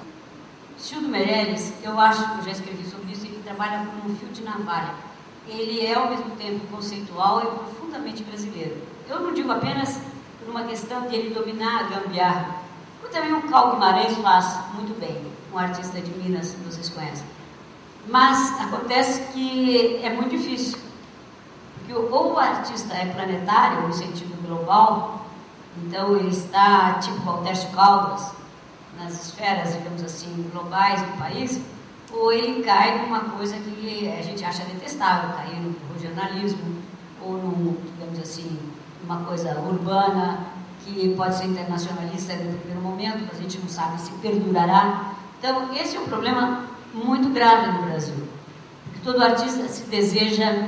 Cildo Meirelles, eu acho, eu já escrevi sobre isso, ele trabalha como um fio de navalha. Ele é, ao mesmo tempo, conceitual e profundamente brasileiro. Eu não digo apenas por uma questão de ele dominar a gambiarra, como também o Cal Guimarães faz muito bem, um artista de Minas, que vocês conhecem. Mas acontece que é muito difícil, porque ou o artista é planetário, no sentido global, então ele está, tipo Valtércio Caldas, nas esferas, digamos assim, globais do país, ou ele cai numa coisa que a gente acha detestável, cair no regionalismo, ou num, digamos assim, uma coisa urbana, que pode ser internacionalista no primeiro momento, mas a gente não sabe se perdurará. Então, esse é um problema muito grave no Brasil, porque todo artista se deseja,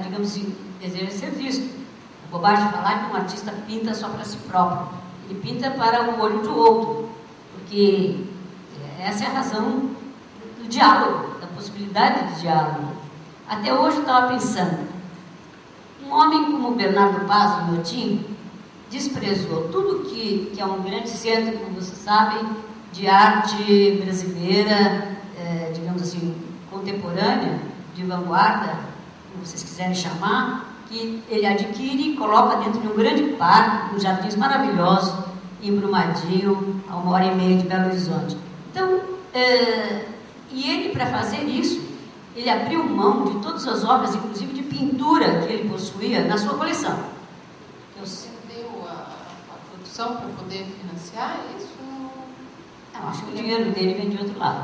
digamos assim, deseja ser visto. É bobagem falar que um artista pinta só para si próprio, ele pinta para o olho do outro, porque essa é a razão do diálogo, da possibilidade de diálogo. Até hoje eu estava pensando, um homem como Bernardo Paz do Inhotim desprezou tudo que é um grande centro, como vocês sabem, de arte brasileira, digamos assim, contemporânea, de vanguarda, como vocês quiserem chamar, que ele adquire e coloca dentro de um grande parque, com jardins maravilhosos, em Brumadinho, a 1h30 de Belo Horizonte. Então, e ele, para fazer isso, ele abriu mão de todas as obras, inclusive de pintura que ele possuía na sua coleção. Você deu a produção para poder financiar isso? Eu acho que o dinheiro dele vem de outro lado.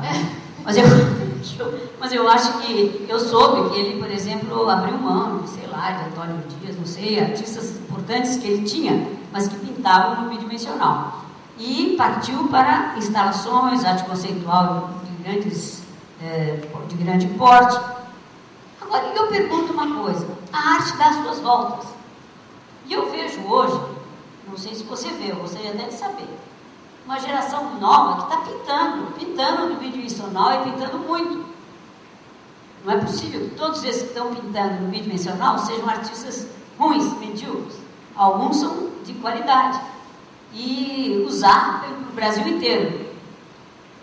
Mas eu acho que eu soube que ele, por exemplo, abriu mão, sei lá, de Antônio Dias, não sei, artistas importantes que ele tinha, mas que pintavam no bidimensional. E partiu para instalações, arte conceitual de grande porte. Agora, eu pergunto uma coisa, a arte dá suas voltas. E eu vejo hoje, não sei se você vê, eu gostaria até de saber, uma geração nova que está pintando no bidimensional e pintando muito. Não é possível que todos esses que estão pintando no bidimensional sejam artistas ruins, medíocres. Alguns são de qualidade. E usar pelo Brasil inteiro.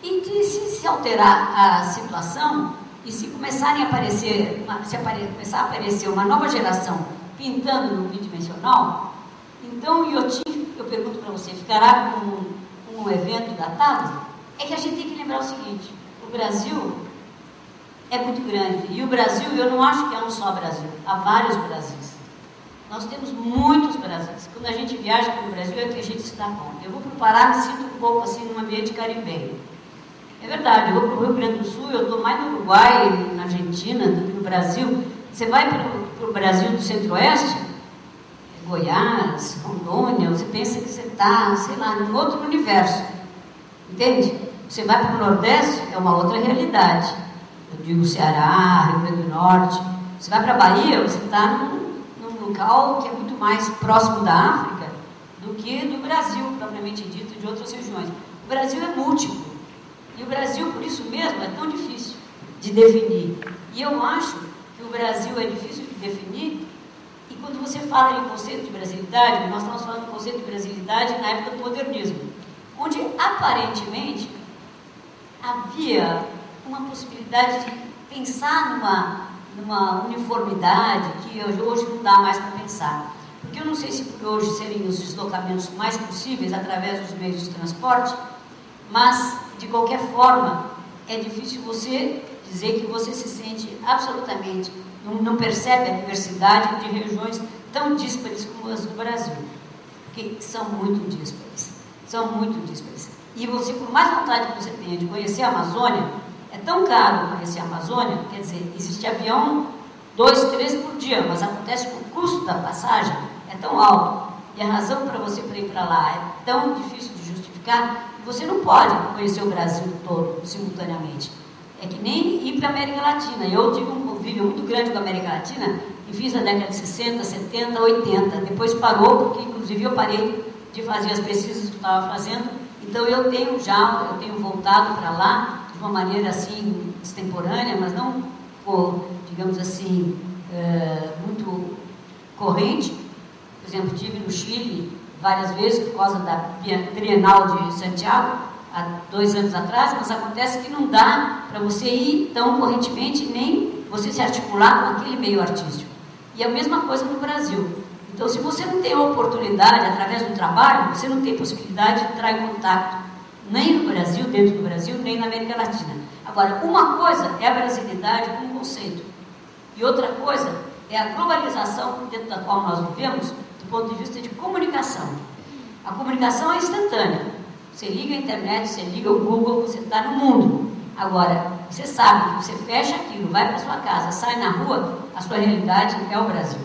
E se alterar a situação e se começarem a aparecer, começar a aparecer uma nova geração pintando no bidimensional, então o Inhotim, pergunto para você, ficará com um evento datado? É que a gente tem que lembrar o seguinte, o Brasil é muito grande, e o Brasil, eu não acho que é um só Brasil, há vários Brasis. Nós temos muitos Brasis. Quando a gente viaja para o Brasil, é que a gente se dá conta. Eu vou para o Pará, me sinto um pouco assim, num ambiente caribenho. É verdade, eu vou para o Rio Grande do Sul, eu estou mais no Uruguai, na Argentina, do que no Brasil. Você vai para o Brasil do Centro-Oeste, Goiás, Rondônia, você pensa que você está, sei lá, num outro universo. Entende? Você vai para o Nordeste, é uma outra realidade. Eu digo Ceará, Rio Grande do Norte. Você vai para a Bahia, você está num local que é muito mais próximo da África do que do Brasil, propriamente dito, de outras regiões. O Brasil é múltiplo. E o Brasil, por isso mesmo, é tão difícil de definir. E eu acho que o Brasil é difícil de definir. E quando você fala em conceito de brasilidade, nós estamos falando de conceito de brasilidade na época do modernismo, onde aparentemente havia uma possibilidade de pensar numa uniformidade que hoje não dá mais para pensar. Porque eu não sei se por hoje serem os deslocamentos mais possíveis através dos meios de transporte, mas, de qualquer forma, é difícil você dizer que você se sente absolutamente, não percebe a diversidade de regiões tão díspares como as do Brasil, porque são muito díspares, E você, por mais vontade que você tenha de conhecer a Amazônia, é tão caro conhecer a Amazônia, quer dizer, existe avião 2, 3 por dia, mas acontece que o custo da passagem é tão alto, e a razão para você ir para lá é tão difícil de justificar, que você não pode conhecer o Brasil todo simultaneamente. É que nem ir para a América Latina. Eu tive um convívio muito grande com a América Latina, e fiz na década de 60, 70, 80. Depois parou, porque inclusive eu parei de fazer as pesquisas que eu estava fazendo. Então eu tenho voltado para lá de uma maneira assim, extemporânea, mas não, digamos assim, muito corrente. Por exemplo, estive no Chile várias vezes por causa da Trienal de Santiago, há 2 anos atrás, mas acontece que não dá para você ir tão correntemente, nem você se articular com aquele meio artístico. E a mesma coisa no Brasil. Então, se você não tem a oportunidade, através do trabalho, você não tem possibilidade de entrar em contato, nem no Brasil, dentro do Brasil, nem na América Latina. Agora, uma coisa é a brasilidade como conceito, e outra coisa é a globalização dentro da qual nós vivemos, do ponto de vista de comunicação. A comunicação é instantânea. Você liga a internet, você liga o Google, você está no mundo. Agora, você sabe que você fecha aquilo, vai para sua casa, sai na rua, a sua realidade é o Brasil.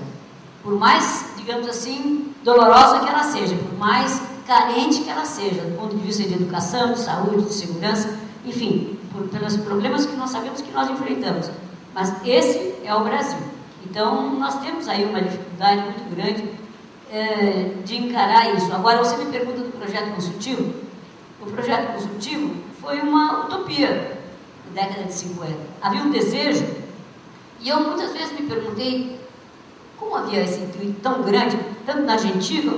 Por mais, digamos assim, dolorosa que ela seja, por mais carente que ela seja, do ponto de vista de educação, de saúde, de segurança, enfim, pelos problemas que nós sabemos que nós enfrentamos. Mas esse é o Brasil. Então, nós temos aí uma dificuldade muito grande de encarar isso. Agora, você me pergunta do projeto consultivo. O projeto consultivo foi uma utopia na década de 50. Havia um desejo, e eu muitas vezes me perguntei como havia esse intuito tão grande, tanto na Argentina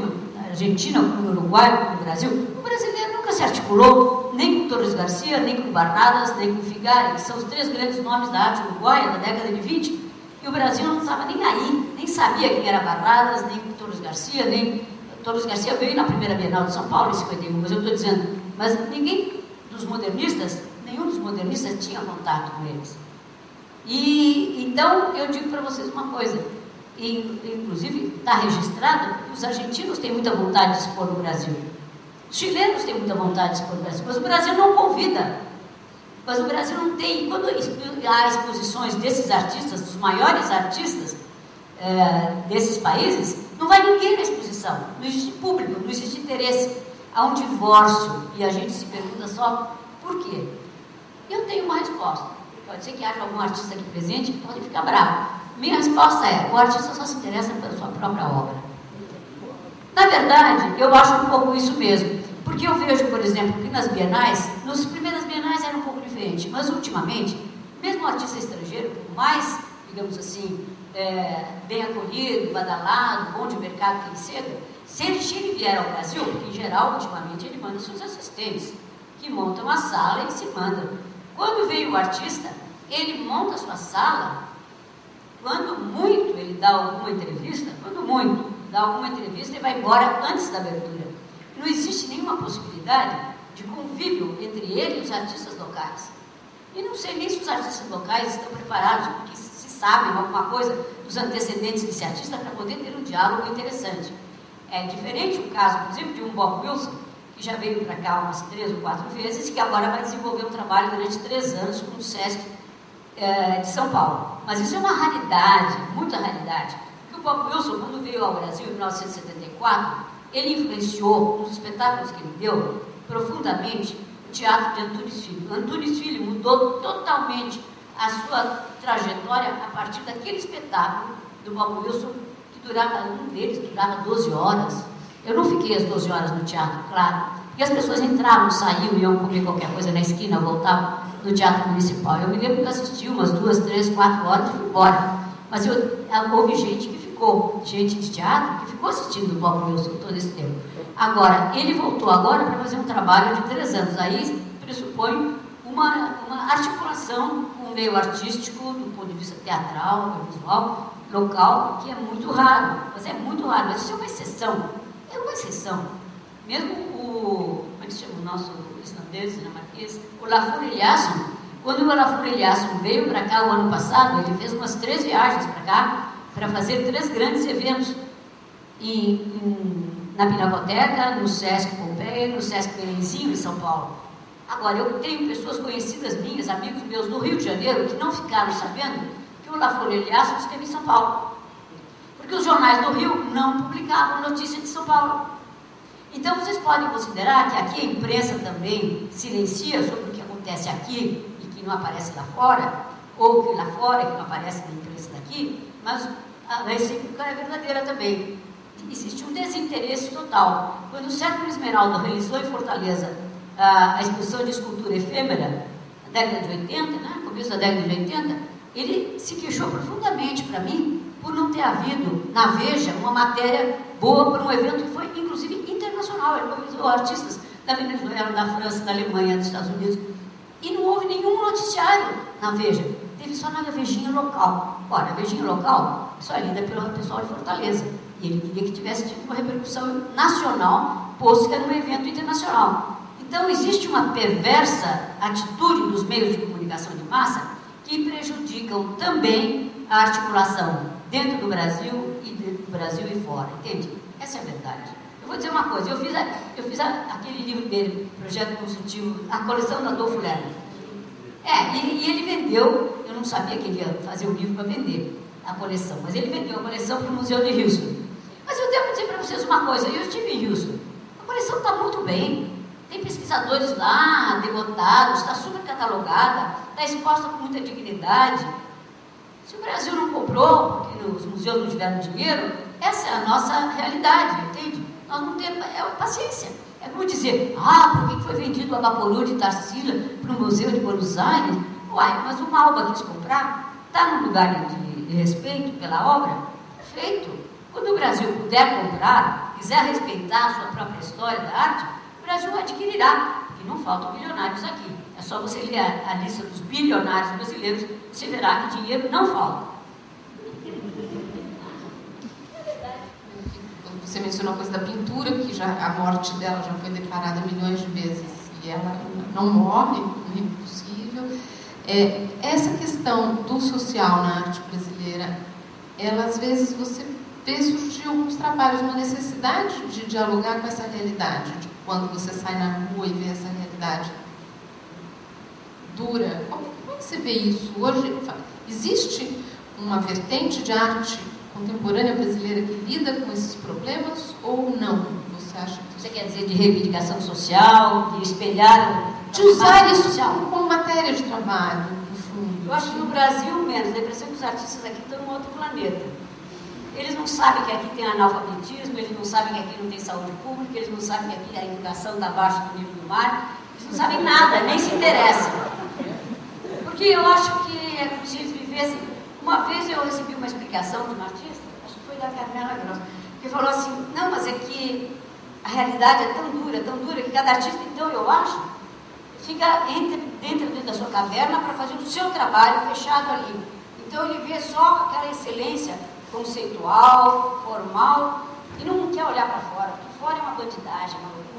como no Uruguai, como no Brasil. O brasileiro nunca se articulou, nem com Torres Garcia, nem com Barradas, nem com Figari, que são os 3 grandes nomes da arte uruguaia da década de 20, e o Brasil não estava nem aí, nem sabia quem era Barradas, nem com Torres Garcia, nem... Torres Garcia veio na primeira Bienal de São Paulo, em 51, mas eu estou dizendo, mas ninguém dos modernistas, nenhum dos modernistas tinha contato com eles. E então eu digo para vocês uma coisa, inclusive está registrado que os argentinos têm muita vontade de expor no Brasil, os chilenos têm muita vontade de expor no Brasil, mas o Brasil não convida, mas o Brasil não tem. Quando há exposições desses artistas, dos maiores artistas desses países, não vai ninguém na exposição, não existe público, não existe interesse. Há um divórcio e a gente se pergunta só por quê. Eu tenho uma resposta. Pode ser que haja algum artista aqui presente que pode ficar bravo. Minha resposta é: o artista só se interessa pela sua própria obra. Na verdade, eu acho um pouco isso mesmo, porque eu vejo, por exemplo, que nas bienais, nas primeiras bienais era um pouco diferente, mas ultimamente, mesmo o artista estrangeiro, por mais, digamos assim, bem acolhido, badalado, bom de mercado que ele seja, se ele chega e vier ao Brasil, porque em geral, ultimamente, ele manda seus assistentes, que montam a sala e se mandam. Quando veio o artista, ele monta a sua sala, quando muito ele dá alguma entrevista, e vai embora antes da abertura. não existe nenhuma possibilidade de convívio entre ele e os artistas locais. E não sei nem se os artistas locais estão preparados, porque se sabem alguma coisa dos antecedentes desse artista para poder ter um diálogo interessante. É diferente o caso, por exemplo, de um Bob Wilson, que já veio para cá umas 3 ou 4 vezes, e que agora vai desenvolver um trabalho durante 3 anos com o SESC de São Paulo. Mas isso é uma raridade, muita raridade. Porque o Bob Wilson, quando veio ao Brasil em 1974, ele influenciou, nos espetáculos que ele deu, profundamente o teatro de Antunes Filho. Antunes Filho mudou totalmente a sua trajetória a partir daquele espetáculo do Bob Wilson, que durava, um deles durava 12 horas. Eu não fiquei as 12 horas no teatro, claro, porque as pessoas entravam, saíam, iam comer qualquer coisa na esquina, voltavam no Teatro Municipal. Eu me lembro que eu assisti umas 2, 3, 4 horas e fui embora. Mas houve gente que ficou, gente de teatro, que ficou assistindo o Bob Wilson todo esse tempo. Agora, ele voltou agora para fazer um trabalho de 3 anos. Aí pressupõe uma articulação com o meio artístico, do ponto de vista teatral, visual, local, que é muito raro. Mas é muito raro. Mas isso é uma exceção. É uma exceção. Mesmo como é que se chama o nosso islandês, dinamarquês, o Olafur Eliasson, quando o Olafur Eliasson veio para cá o ano passado, ele fez umas 3 viagens para cá, para fazer 3 grandes eventos na Pinacoteca, no Sesc Pompeia e no Sesc Belenzinho, em São Paulo. Agora, eu tenho pessoas conhecidas minhas, amigos meus do Rio de Janeiro, que não ficaram sabendo que o Olafur Eliasson esteve em São Paulo. Porque os jornais do Rio não publicavam notícia de São Paulo. Então, vocês podem considerar que aqui a imprensa também silencia sobre o que acontece aqui e que não aparece lá fora, ou que lá fora que não aparece na imprensa daqui, mas a recíproca é verdadeira também. Existe um desinteresse total. Quando o Sérgio Esmeralda realizou em Fortaleza a exposição de escultura efêmera, na década de 80, né, começo da década de 80, ele se queixou profundamente para mim por não ter havido na Veja uma matéria boa para um evento que foi, inclusive, internacional. Ele convidou artistas da Venezuela, da França, da Alemanha, dos Estados Unidos. E não houve nenhum noticiário na Veja. Teve só na Vejinha local. Ora, a Vejinha local só é lida pelo pessoal de Fortaleza. E ele queria que tivesse tido uma repercussão nacional, posto que era um evento internacional. Então, existe uma perversa atitude dos meios de comunicação de massa que prejudicam também a articulação dentro do Brasil e fora, entende? Essa é a verdade. Eu vou dizer uma coisa, eu fiz aquele livro dele, Projeto Consultivo, a coleção da Adolfo Lerner. E ele vendeu, eu não sabia que ele ia fazer o livro para vender a coleção, mas ele vendeu a coleção para o Museu de Houston. Mas eu devo dizer para vocês uma coisa, eu estive em Houston, a coleção está muito bem, tem pesquisadores lá, devotados, está super catalogada, está exposta com muita dignidade. Se o Brasil não comprou, porque os museus não tiveram dinheiro, essa é a nossa realidade, entende? Nós não temos, paciência. É como dizer, por que foi vendido o Vaporú de Tarsila para o Museu de Buenos Aires? Uai, mas o Malba quis comprar, está num lugar de respeito pela obra? Perfeito. Quando o Brasil puder comprar, quiser respeitar a sua própria história da arte, o Brasil adquirirá, porque não faltam bilionários aqui. É só você ler a lista dos bilionários brasileiros, você verá que dinheiro não falta. Você mencionou a coisa da pintura, que a morte dela já foi declarada milhões de vezes e ela não morre, é impossível. Essa questão do social na arte brasileira, ela às vezes você vê surgir alguns trabalhos, uma necessidade de dialogar com essa realidade, de quando você sai na rua e vê essa realidade dura. Como você vê isso? Hoje existe uma vertente de arte contemporânea brasileira que lida com esses problemas ou não? Você acha que você quer dizer de reivindicação social, de espelhar, de usar isso como matéria de trabalho, no fundo? Eu acho que no Brasil menos. A impressão que os artistas aqui estão em outro planeta. Eles não sabem que aqui tem analfabetismo, eles não sabem que aqui não tem saúde pública, eles não sabem que aqui a educação está abaixo do nível do mar, eles não sabem nada, nem se interessam. Porque eu acho que é como se eles vivessem. Uma vez eu recebi uma explicação de uma artista, acho que foi da Carmela Gross, que falou assim, não, mas é que a realidade é tão dura, que cada artista, então eu acho, fica dentro da sua caverna para fazer o seu trabalho fechado ali. Então ele vê só aquela excelência conceitual, formal, e não quer olhar para fora, porque fora é uma bandidagem, uma loucura.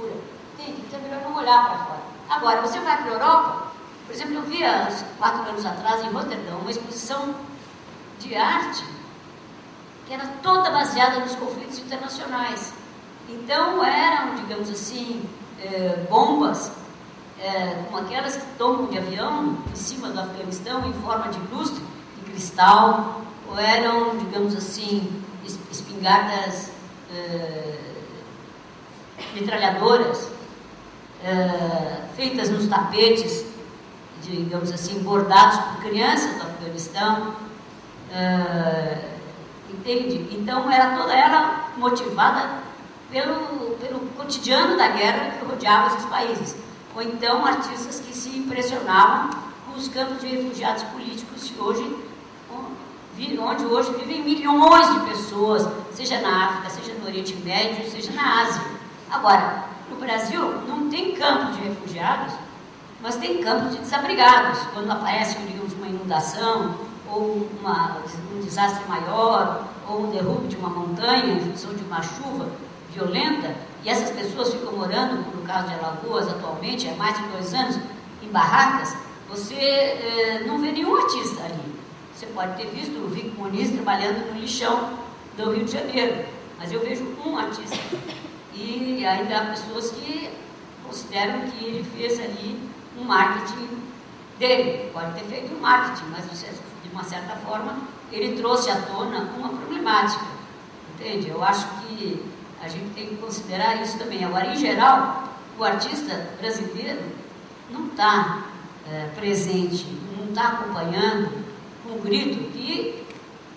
seguinte, então é melhor não olhar para fora. Agora, você vai para a Europa, por exemplo, eu vi há 4 anos atrás em Roterdão uma exposição de arte que era toda baseada nos conflitos internacionais. Então eram, digamos assim, bombas como aquelas que tombam de avião em cima do Afeganistão em forma de lustre, de cristal, ou eram, digamos assim, espingardas metralhadoras feitas nos tapetes, digamos assim, bordados por crianças do Afeganistão. Entende? Então era toda ela motivada pelo cotidiano da guerra que rodeava esses países. Ou então artistas que se impressionavam com os campos de refugiados políticos que onde hoje vivem milhões de pessoas, seja na África, seja no Oriente Médio, seja na Ásia. Agora, no Brasil não tem campo de refugiados, mas tem campo de desabrigados. Quando aparece, digamos, uma inundação, ou um desastre maior, ou um derrube de uma montanha em função de uma chuva violenta, e essas pessoas ficam morando, como no caso de Alagoas atualmente, há mais de 2 anos, em barracas, você não vê nenhum artista ali. Você pode ter visto o Vic Muniz trabalhando no lixão do Rio de Janeiro, mas eu vejo um artista. E ainda há pessoas que consideram que ele fez ali um marketing dele. Pode ter feito um marketing, mas de uma certa forma ele trouxe à tona uma problemática. Entende? Eu acho que a gente tem que considerar isso também. Agora, em geral, o artista brasileiro não está presente, não está acompanhando um grito que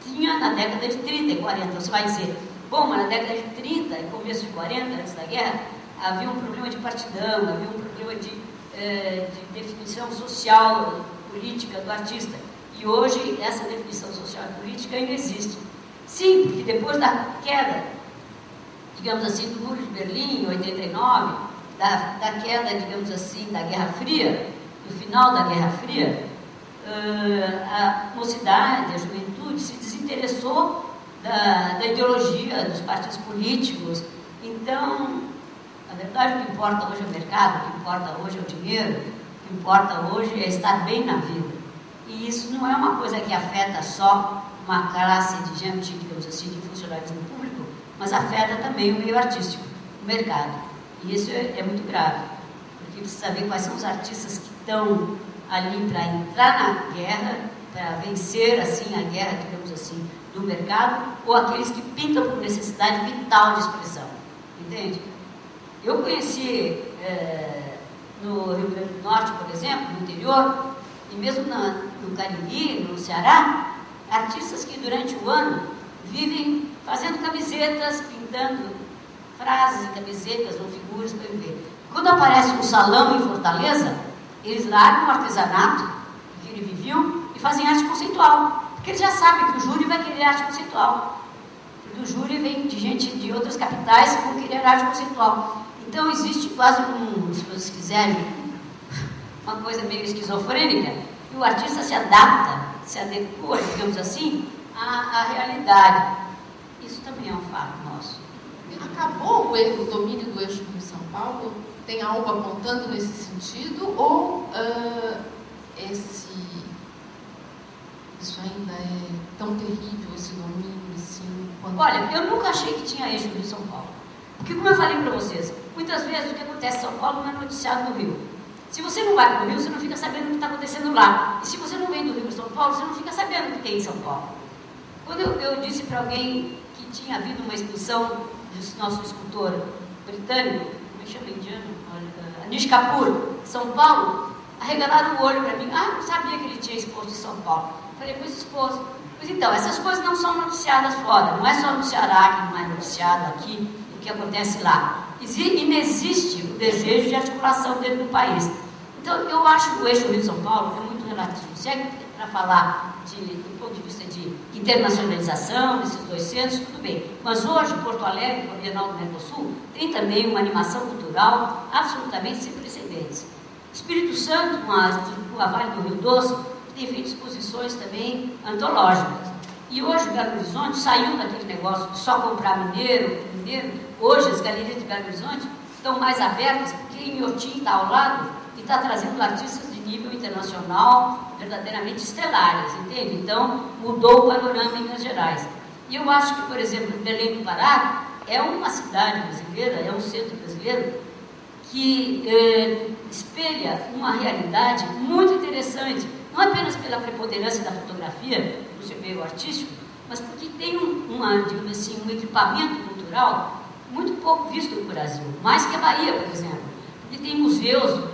tinha na década de 30 e 40. Você vai dizer, bom, mas na década de 30 e começo de 40, antes da guerra, havia um problema de partidão, havia um problema de definição social, política do artista. E hoje essa definição social e política ainda existe. Sim, porque depois da queda, digamos assim, do Muro de Berlim, em 89, da queda, digamos assim, da Guerra Fria, do final da Guerra Fria, a mocidade, a juventude se desinteressou da ideologia dos partidos políticos. Então, na verdade, o que importa hoje é o mercado, o que importa hoje é o dinheiro, o que importa hoje é estar bem na vida. E isso não é uma coisa que afeta só uma classe de gente, digamos assim, de funcionalismo público, mas afeta também o meio artístico, o mercado. E isso é muito grave, porque precisa saber quais são os artistas que estão ali para entrar na guerra, para vencer assim a guerra, digamos assim, do mercado, ou aqueles que pintam por necessidade vital de expressão. Entende? Eu conheci no Rio Grande do Norte, por exemplo, no interior, e mesmo no Cariri, no Ceará, artistas que durante o ano vivem fazendo camisetas, pintando frases, camisetas ou figuras para viver. Quando aparece um salão em Fortaleza, eles largam o artesanato que eles viviam e fazem arte conceitual, porque eles já sabem que o júri vai querer arte conceitual. Do júri vem de gente de outras capitais que vão querer arte conceitual. Então existe quase se vocês quiserem, uma coisa meio esquizofrênica, e o artista se adapta, se adequa, digamos assim, à realidade. Isso também é um fato nosso. Acabou o domínio do eixo Rio-São Paulo? Tem algo apontando nesse sentido? Ou isso ainda é tão terrível, esse domínio? Olha, eu nunca achei que tinha eixo Rio-São Paulo. Porque, como eu falei para vocês, muitas vezes o que acontece em São Paulo não é noticiado no Rio. Se você não vai para o Rio, você não fica sabendo o que está acontecendo lá. E se você não vem do Rio para São Paulo, você não fica sabendo o que tem em São Paulo. Quando eu disse para alguém que tinha havido uma exposição do nosso escultor britânico, como é que chama indiano? Anish Kapoor, São Paulo, arregalaram o olho para mim. Ah, não sabia que ele tinha exposto em São Paulo. Falei, pois expôs. Pois então, essas coisas não são noticiadas fora. Não é só no Ceará que não é noticiado aqui o que acontece lá. Inexiste o desejo de articulação dentro do país. Então, eu acho que o eixo Rio-São Paulo é muito relativo. Se é para falar do ponto de vista de internacionalização desses 2 centros, tudo bem. Mas hoje, Porto Alegre, o Bienal do Mercosul, tem também uma animação cultural absolutamente sem precedentes. Espírito Santo, com a Vale do Rio Doce, tem feito exposições também antológicas. E hoje, Belo Horizonte saiu daquele negócio de só comprar mineiro. Hoje, as galerias de Belo Horizonte estão mais abertas, porque Inhotim está ao lado e está trazendo artistas de nível internacional, verdadeiramente estelares, entende? Então, mudou o panorama em Minas Gerais. E eu acho que, por exemplo, Belém do Pará é uma cidade brasileira, é um centro brasileiro que espelha uma realidade muito interessante, não apenas pela preponderância da fotografia, do seu meio artístico, mas porque tem digamos assim, um equipamento cultural muito pouco visto no Brasil, mais que a Bahia, por exemplo, porque tem museus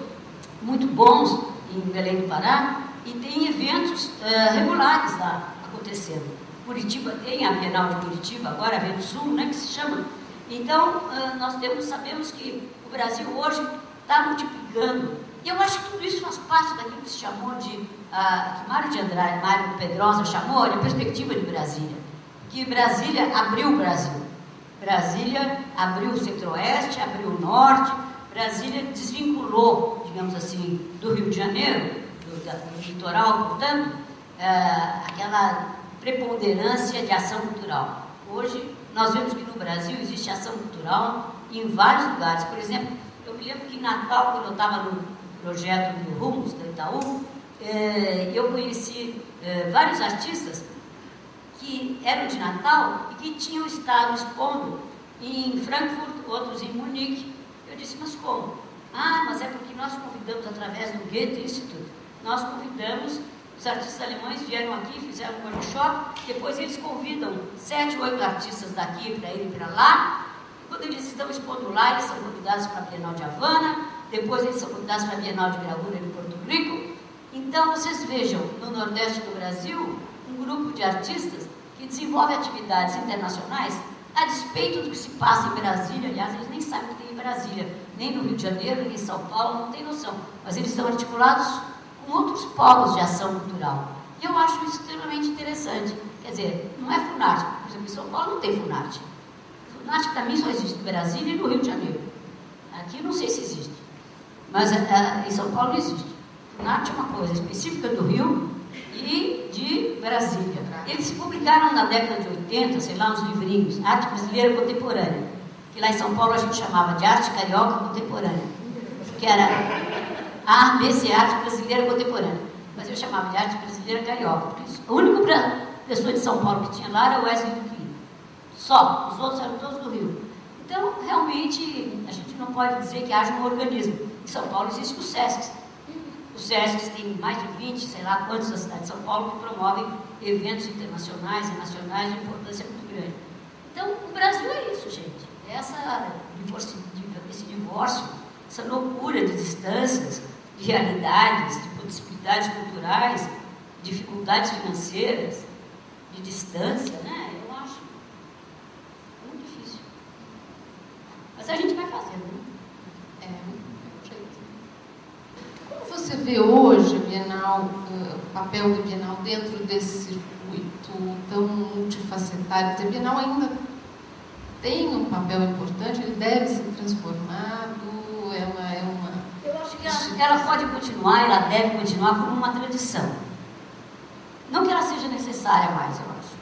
muito bons em Belém do Pará e tem eventos regulares lá acontecendo. Curitiba tem a Bienal de Curitiba, agora a Vento Sul, né, que se chama. Então, nós sabemos que o Brasil hoje está multiplicando. E eu acho que tudo isso faz parte daquilo que se chamou de, que Mário de Andrade, Mário Pedrosa chamou de perspectiva de Brasília. Que Brasília abriu o Brasil. Brasília abriu o centro-oeste, abriu o norte. Brasília desvinculou, digamos assim, do Rio de Janeiro, do litoral, portanto, aquela preponderância de ação cultural. Hoje, nós vemos que no Brasil existe ação cultural em vários lugares. Por exemplo, eu me lembro que em Natal, quando eu estava no projeto do Rumos, da Itaú, eu conheci vários artistas que eram de Natal e que tinham estado expondo em Frankfurt, outros em Munique. Eu disse, mas como? Mas é porque nós convidamos, através do Goethe Institute, nós convidamos, os artistas alemães vieram aqui, fizeram um workshop, depois eles convidam 7 ou 8 artistas daqui para irem para lá. Quando eles estão expondo lá, eles são convidados para a Bienal de Havana, depois eles são convidados para a Bienal de Gravura de Porto Rico. Então, vocês vejam, no Nordeste do Brasil, um grupo de artistas que desenvolve atividades internacionais a despeito do que se passa em Brasília. Aliás, eles nem sabem o que tem em Brasília, nem no Rio de Janeiro, nem em São Paulo, não tem noção. Mas eles estão articulados com outros polos de ação cultural. E eu acho isso extremamente interessante. Quer dizer, não é Funarte. Por exemplo, em São Paulo não tem Funarte. Funarte, para mim, só existe em Brasília e no Rio de Janeiro. Aqui não sei se existe. Mas em São Paulo não existe. Funarte é uma coisa específica do Rio e de Brasília. Eles publicaram na década de 80, sei lá, uns livrinhos, Arte Brasileira Contemporânea, que lá em São Paulo a gente chamava de Arte Carioca Contemporânea, que era ABC, Arte Brasileira Contemporânea, mas eu chamava de Arte Brasileira Carioca, porque a única pessoa de São Paulo que tinha lá era o Wesley Duquim, só, os outros eram todos do Rio. Então, realmente, a gente não pode dizer que haja um organismo. Em São Paulo existe o SESC. Os SESCs têm mais de 20, sei lá quantos na cidade de São Paulo, que promovem eventos internacionais e nacionais de importância muito grande. Então, o Brasil é isso, gente. Esse divórcio, essa loucura de distâncias, de realidades, de possibilidades culturais, dificuldades financeiras, de distância, né? Eu acho muito difícil. Mas a gente vai fazendo, né? Como você vê hoje a Bienal, o papel da Bienal dentro desse circuito tão multifacetário? A Bienal ainda tem um papel importante, ele deve ser transformado, Eu acho que ela pode continuar, ela deve continuar como uma tradição. Não que ela seja necessária mais, eu acho,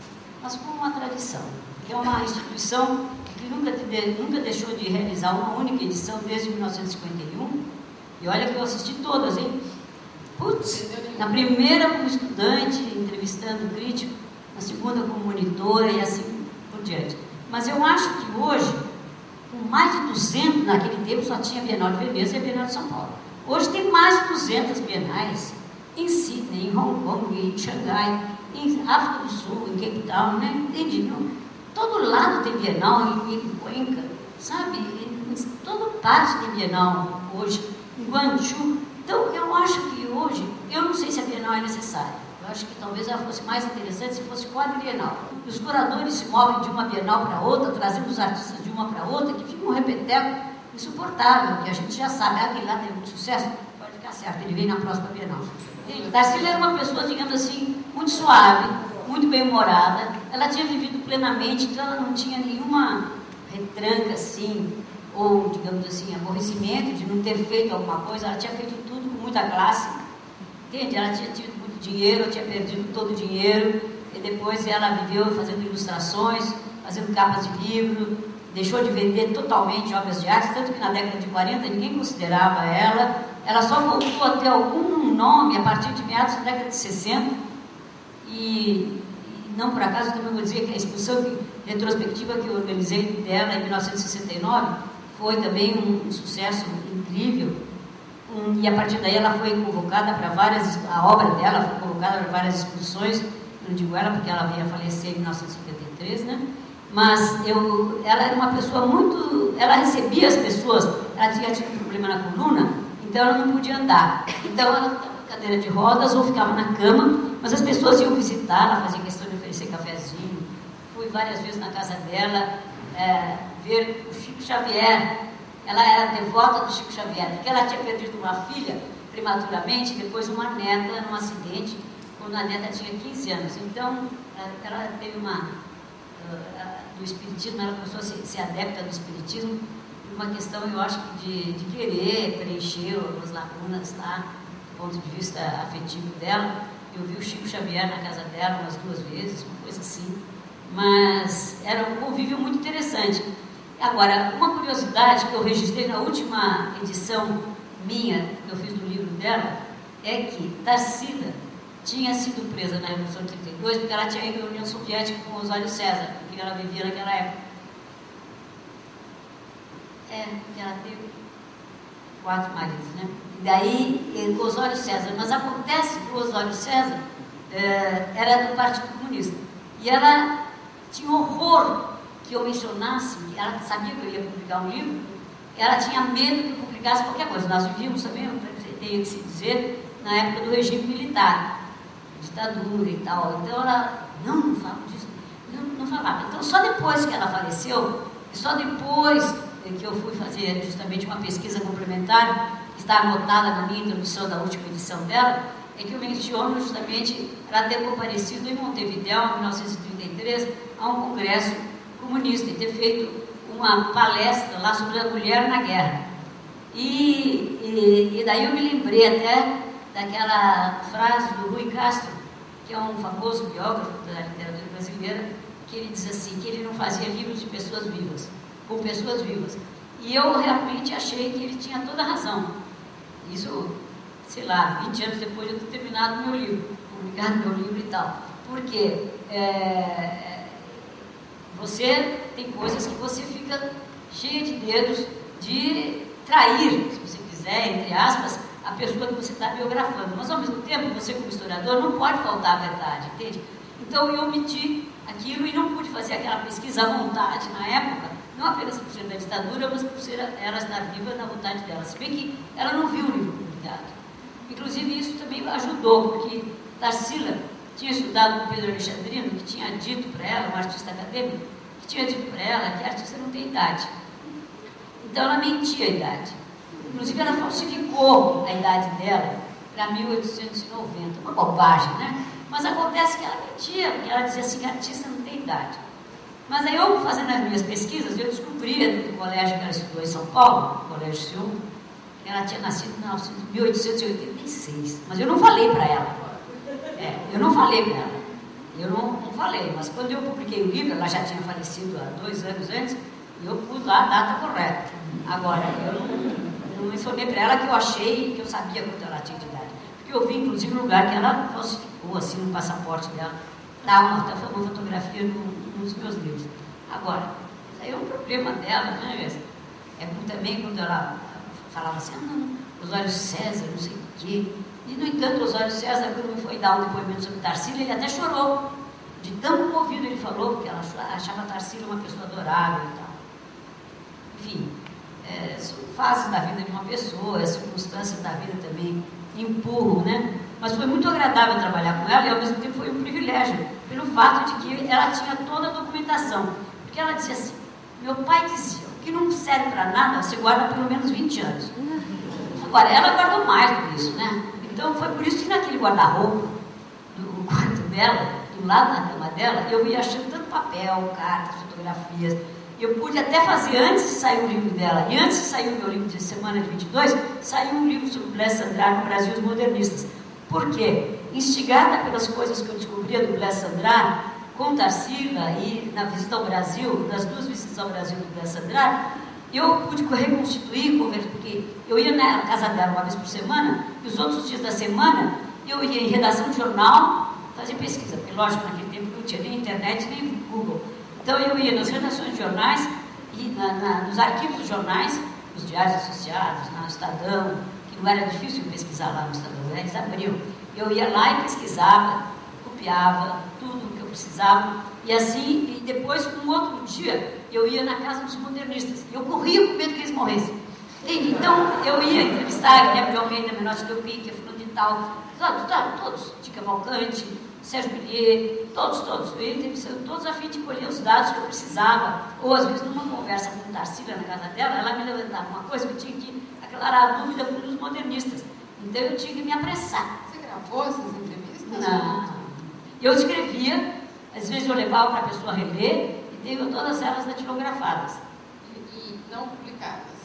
mas como uma tradição. É uma instituição que nunca deixou de realizar uma única edição desde 1951. E olha que eu assisti todas, hein? Putz, na primeira como estudante, entrevistando crítico, na segunda como monitora e assim por diante. Mas eu acho que hoje, com mais de 200, naquele tempo só tinha a Bienal de Veneza e a Bienal de São Paulo. Hoje tem mais de 200 bienais em Sydney, em Hong Kong, em Xangai, em África do Sul, em Cape Town, né? Entende? Todo lado tem Bienal, em Cuenca, sabe? Em toda parte tem Bienal hoje. Em Guangzhou. Então, eu acho que hoje, eu não sei se a Bienal é necessária. Eu acho que talvez ela fosse mais interessante se fosse quadrienal. E os curadores se movem de uma Bienal para outra, trazendo os artistas de uma para outra, que fica um repeteco insuportável, que a gente já sabe, aquele lá tem muito sucesso, pode ficar certo, ele vem na próxima Bienal. Tarsila era uma pessoa, digamos assim, muito suave, muito bem-humorada, ela tinha vivido plenamente, então ela não tinha nenhuma retranca, assim, ou, digamos assim, aborrecimento de não ter feito alguma coisa. Ela tinha feito tudo com muita classe, entende? Ela tinha tido muito dinheiro, tinha perdido todo o dinheiro, e depois ela viveu fazendo ilustrações, fazendo capas de livro, deixou de vender totalmente obras de arte, tanto que na década de 40 ninguém considerava ela só voltou a ter algum nome a partir de meados da década de 60, e não por acaso também vou dizer que a exposição retrospectiva que eu organizei dela em 1969 foi também um sucesso incrível, e a partir daí ela foi convocada para a obra dela foi convocada para várias exposições. Não digo ela porque ela veio a falecer em 1953, né? Mas ela era uma pessoa ela recebia as pessoas, ela tinha tido um problema na coluna, então ela não podia andar, então ela estava em cadeira de rodas ou ficava na cama, mas as pessoas iam visitar, ela fazia questão de oferecer cafezinho. Fui várias vezes na casa dela ver o Chico Xavier. Ela era devota do Chico Xavier, porque ela tinha perdido uma filha prematuramente, depois uma neta num acidente, quando a neta tinha 15 anos. Então, ela teve do espiritismo, ela começou a ser adepta do espiritismo, uma questão, eu acho, de querer preencher as lacunas lá, do ponto de vista afetivo dela. Eu vi o Chico Xavier na casa dela umas 2 vezes, uma coisa assim, mas era um convívio muito interessante. Agora, uma curiosidade que eu registrei na última edição minha, que eu fiz do livro dela, é que Tarsila tinha sido presa na Revolução de 32 porque ela tinha ido à União Soviética com Osório César, porque ela vivia naquela época. Porque ela teve 4 maridos, né? E daí, Osório César. Mas acontece que o Osório César era do Partido Comunista. E ela tinha horror que eu mencionasse, ela sabia que eu ia publicar um livro, ela tinha medo que eu publicasse qualquer coisa. Nós vivíamos também, tenho que se dizer, na época do regime militar, ditadura e tal. Então ela, não fala disso, não falava. Então só depois que ela faleceu, e só depois que eu fui fazer justamente uma pesquisa complementar, que está anotada na minha introdução da última edição dela, é que eu menciono justamente ela ter comparecido em Montevidéu, em 1933, a um congresso comunista, e ter feito uma palestra lá sobre a mulher na guerra. E daí eu me lembrei até daquela frase do Rui Castro, que é um famoso biógrafo da literatura brasileira, que ele diz assim, que ele não fazia livros de pessoas vivas, com pessoas vivas. E eu realmente achei que ele tinha toda a razão. Isso, sei lá, 20 anos depois de eu ter terminado meu livro, publicado meu livro e tal. Porque você tem coisas que você fica cheia de dedos de trair, se você quiser, entre aspas, a pessoa que você está biografando. Mas, ao mesmo tempo, você como historiador não pode faltar a verdade, entende? Então, eu omiti aquilo e não pude fazer aquela pesquisa à vontade na época, não apenas por ser da ditadura, mas por ser ela estar viva na vontade dela. Se bem que ela não viu o livro publicado. Inclusive, isso também ajudou, porque Tarsila tinha estudado com Pedro Alexandrino, que tinha dito para ela, um artista acadêmico, que tinha dito para ela que a artista não tem idade. Então, ela mentia a idade. Inclusive, ela falsificou a idade dela para 1890. Uma bobagem, né? Mas acontece que ela mentia, porque ela dizia assim que a artista não tem idade. Mas aí eu, fazendo as minhas pesquisas, eu descobri no colégio que ela estudou em São Paulo, no Colégio Sion, que ela tinha nascido em 1886. Mas eu não falei para ela. Eu não falei para ela. Eu não falei, mas quando eu publiquei o livro, ela já tinha falecido há 2 anos antes, e eu pus lá a data correta. Agora, eu não mencionei para ela que eu achei, que eu sabia quanto ela tinha de idade. Porque eu vi, inclusive, no lugar que ela falsificou, assim, no passaporte dela. Dá uma fotografia num dos meus livros. Agora, isso aí é um problema dela, né? É também quando ela falava assim, Osório César, não sei o quê. E, no entanto, Osório César, quando foi dar um depoimento sobre Tarsila, ele até chorou. De tão comovido ele falou, porque ela achava Tarsila uma pessoa adorável e tal. Enfim, são fases da vida de uma pessoa, as circunstâncias da vida também empurram, né? Mas foi muito agradável trabalhar com ela e, ao mesmo tempo, foi um privilégio, pelo fato de que ela tinha toda a documentação. Porque ela dizia assim, meu pai dizia, o que não serve para nada, você guarda pelo menos 20 anos. Agora, ela guardou mais do que isso, né? Então, foi por isso que naquele guarda-roupa do quarto dela, do lado da cama dela, eu ia achando tanto papel, cartas, fotografias. Eu pude até fazer, antes de sair o livro dela, e antes de sair o meu livro de Semana de 22, saiu um livro sobre Blaise Cendrars no Brasil e os modernistas. Por quê? Instigada pelas coisas que eu descobria do Blaise Cendrars, com Tarsila e na visita ao Brasil, nas 2 visitas ao Brasil do Graça Andrade, eu pude reconstituir, porque eu ia na casa dela uma vez por semana, e os outros dias da semana eu ia em redação de jornal fazer pesquisa, porque lógico, naquele tempo não tinha nem internet nem Google. Então eu ia nas redações de jornais e nos arquivos dos jornais, nos diários associados, no Estadão, que não era difícil pesquisar lá no Estadão, eles abriam. Eu ia lá e pesquisava, copiava tudo o que eu precisava, e assim, e depois, um outro dia, eu ia na casa dos modernistas, e eu corria com medo que eles morressem. Então, eu ia entrevistar, Guilherme de Almeida, Menotti Del Pique, fulano de tal, todos, de Cavalcante, Sérgio Billier, todos, eu ia entrevistando todos a fim de colher os dados que eu precisava, ou às vezes numa conversa com Tarsila na casa dela, ela me levantava uma coisa que eu tinha que aclarar a dúvida com os modernistas, então eu tinha que me apressar. Você gravou essas entrevistas? Não. Eu escrevia, às vezes eu levava para a pessoa reler, e tenho todas elas datilografadas. E não publicadas?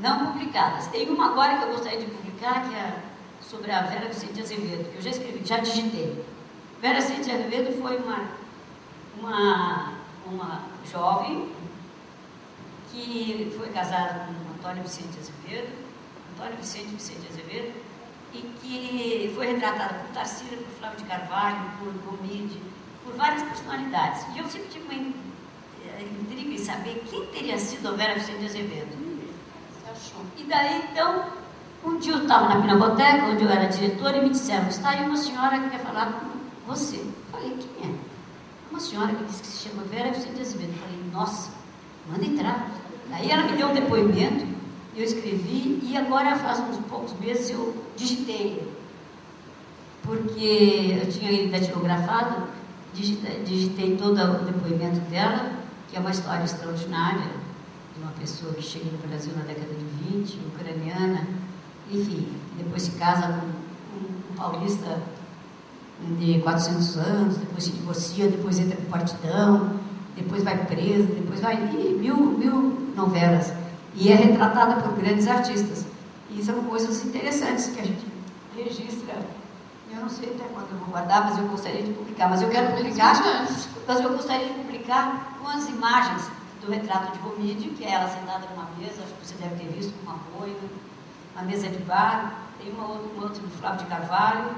Não publicadas. Tem uma agora que eu gostaria de publicar, que é sobre a Vera Vicente Azevedo, que eu já escrevi, já digitei. Vera Vicente Azevedo foi uma jovem que foi casada com Antônio Vicente Azevedo, e que foi retratada por Tarsila, por Flávio de Carvalho, por Gomide, por várias personalidades. E eu sempre tive uma intriga em saber quem teria sido a Vera Vicente Azevedo. Você achou? E daí, então, um dia eu estava na Pinacoteca, onde eu era diretora, e me disseram, está aí uma senhora que quer falar com você. Eu falei, quem é? Uma senhora que disse que se chama Vera Vicente Azevedo. Eu falei, nossa, manda entrar. Daí ela me deu um depoimento, eu escrevi, e agora faz uns poucos meses eu digitei, porque eu tinha ele datilografado, digitei todo o depoimento dela, que é uma história extraordinária, de uma pessoa que chega no Brasil na década de 20, ucraniana, enfim, depois se casa com um paulista de 400 anos, depois se divorcia, depois entra com partidão, depois vai presa, depois vai mil novelas, e é retratada por grandes artistas, e são coisas interessantes que a gente registra. Eu não sei até quando eu vou guardar, mas eu gostaria de publicar. Mas eu quero publicar, mas eu gostaria de publicar com as imagens do retrato de Gomide, que é ela sentada numa mesa, acho que você deve ter visto, com uma boina, uma mesa de bar, tem um outro do Flávio de Carvalho,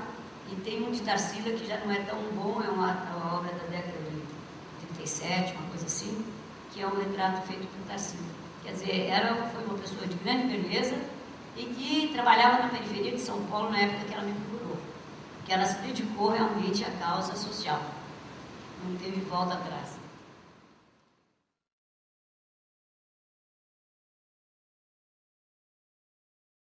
e tem um de Tarsila, que já não é tão bom, é uma obra da década de 37, uma coisa assim, que é um retrato feito por Tarsila. Quer dizer, ela foi uma pessoa de grande beleza e que trabalhava na periferia de São Paulo na época que ela me procurou, que ela se dedicou realmente à causa social, não teve volta atrás.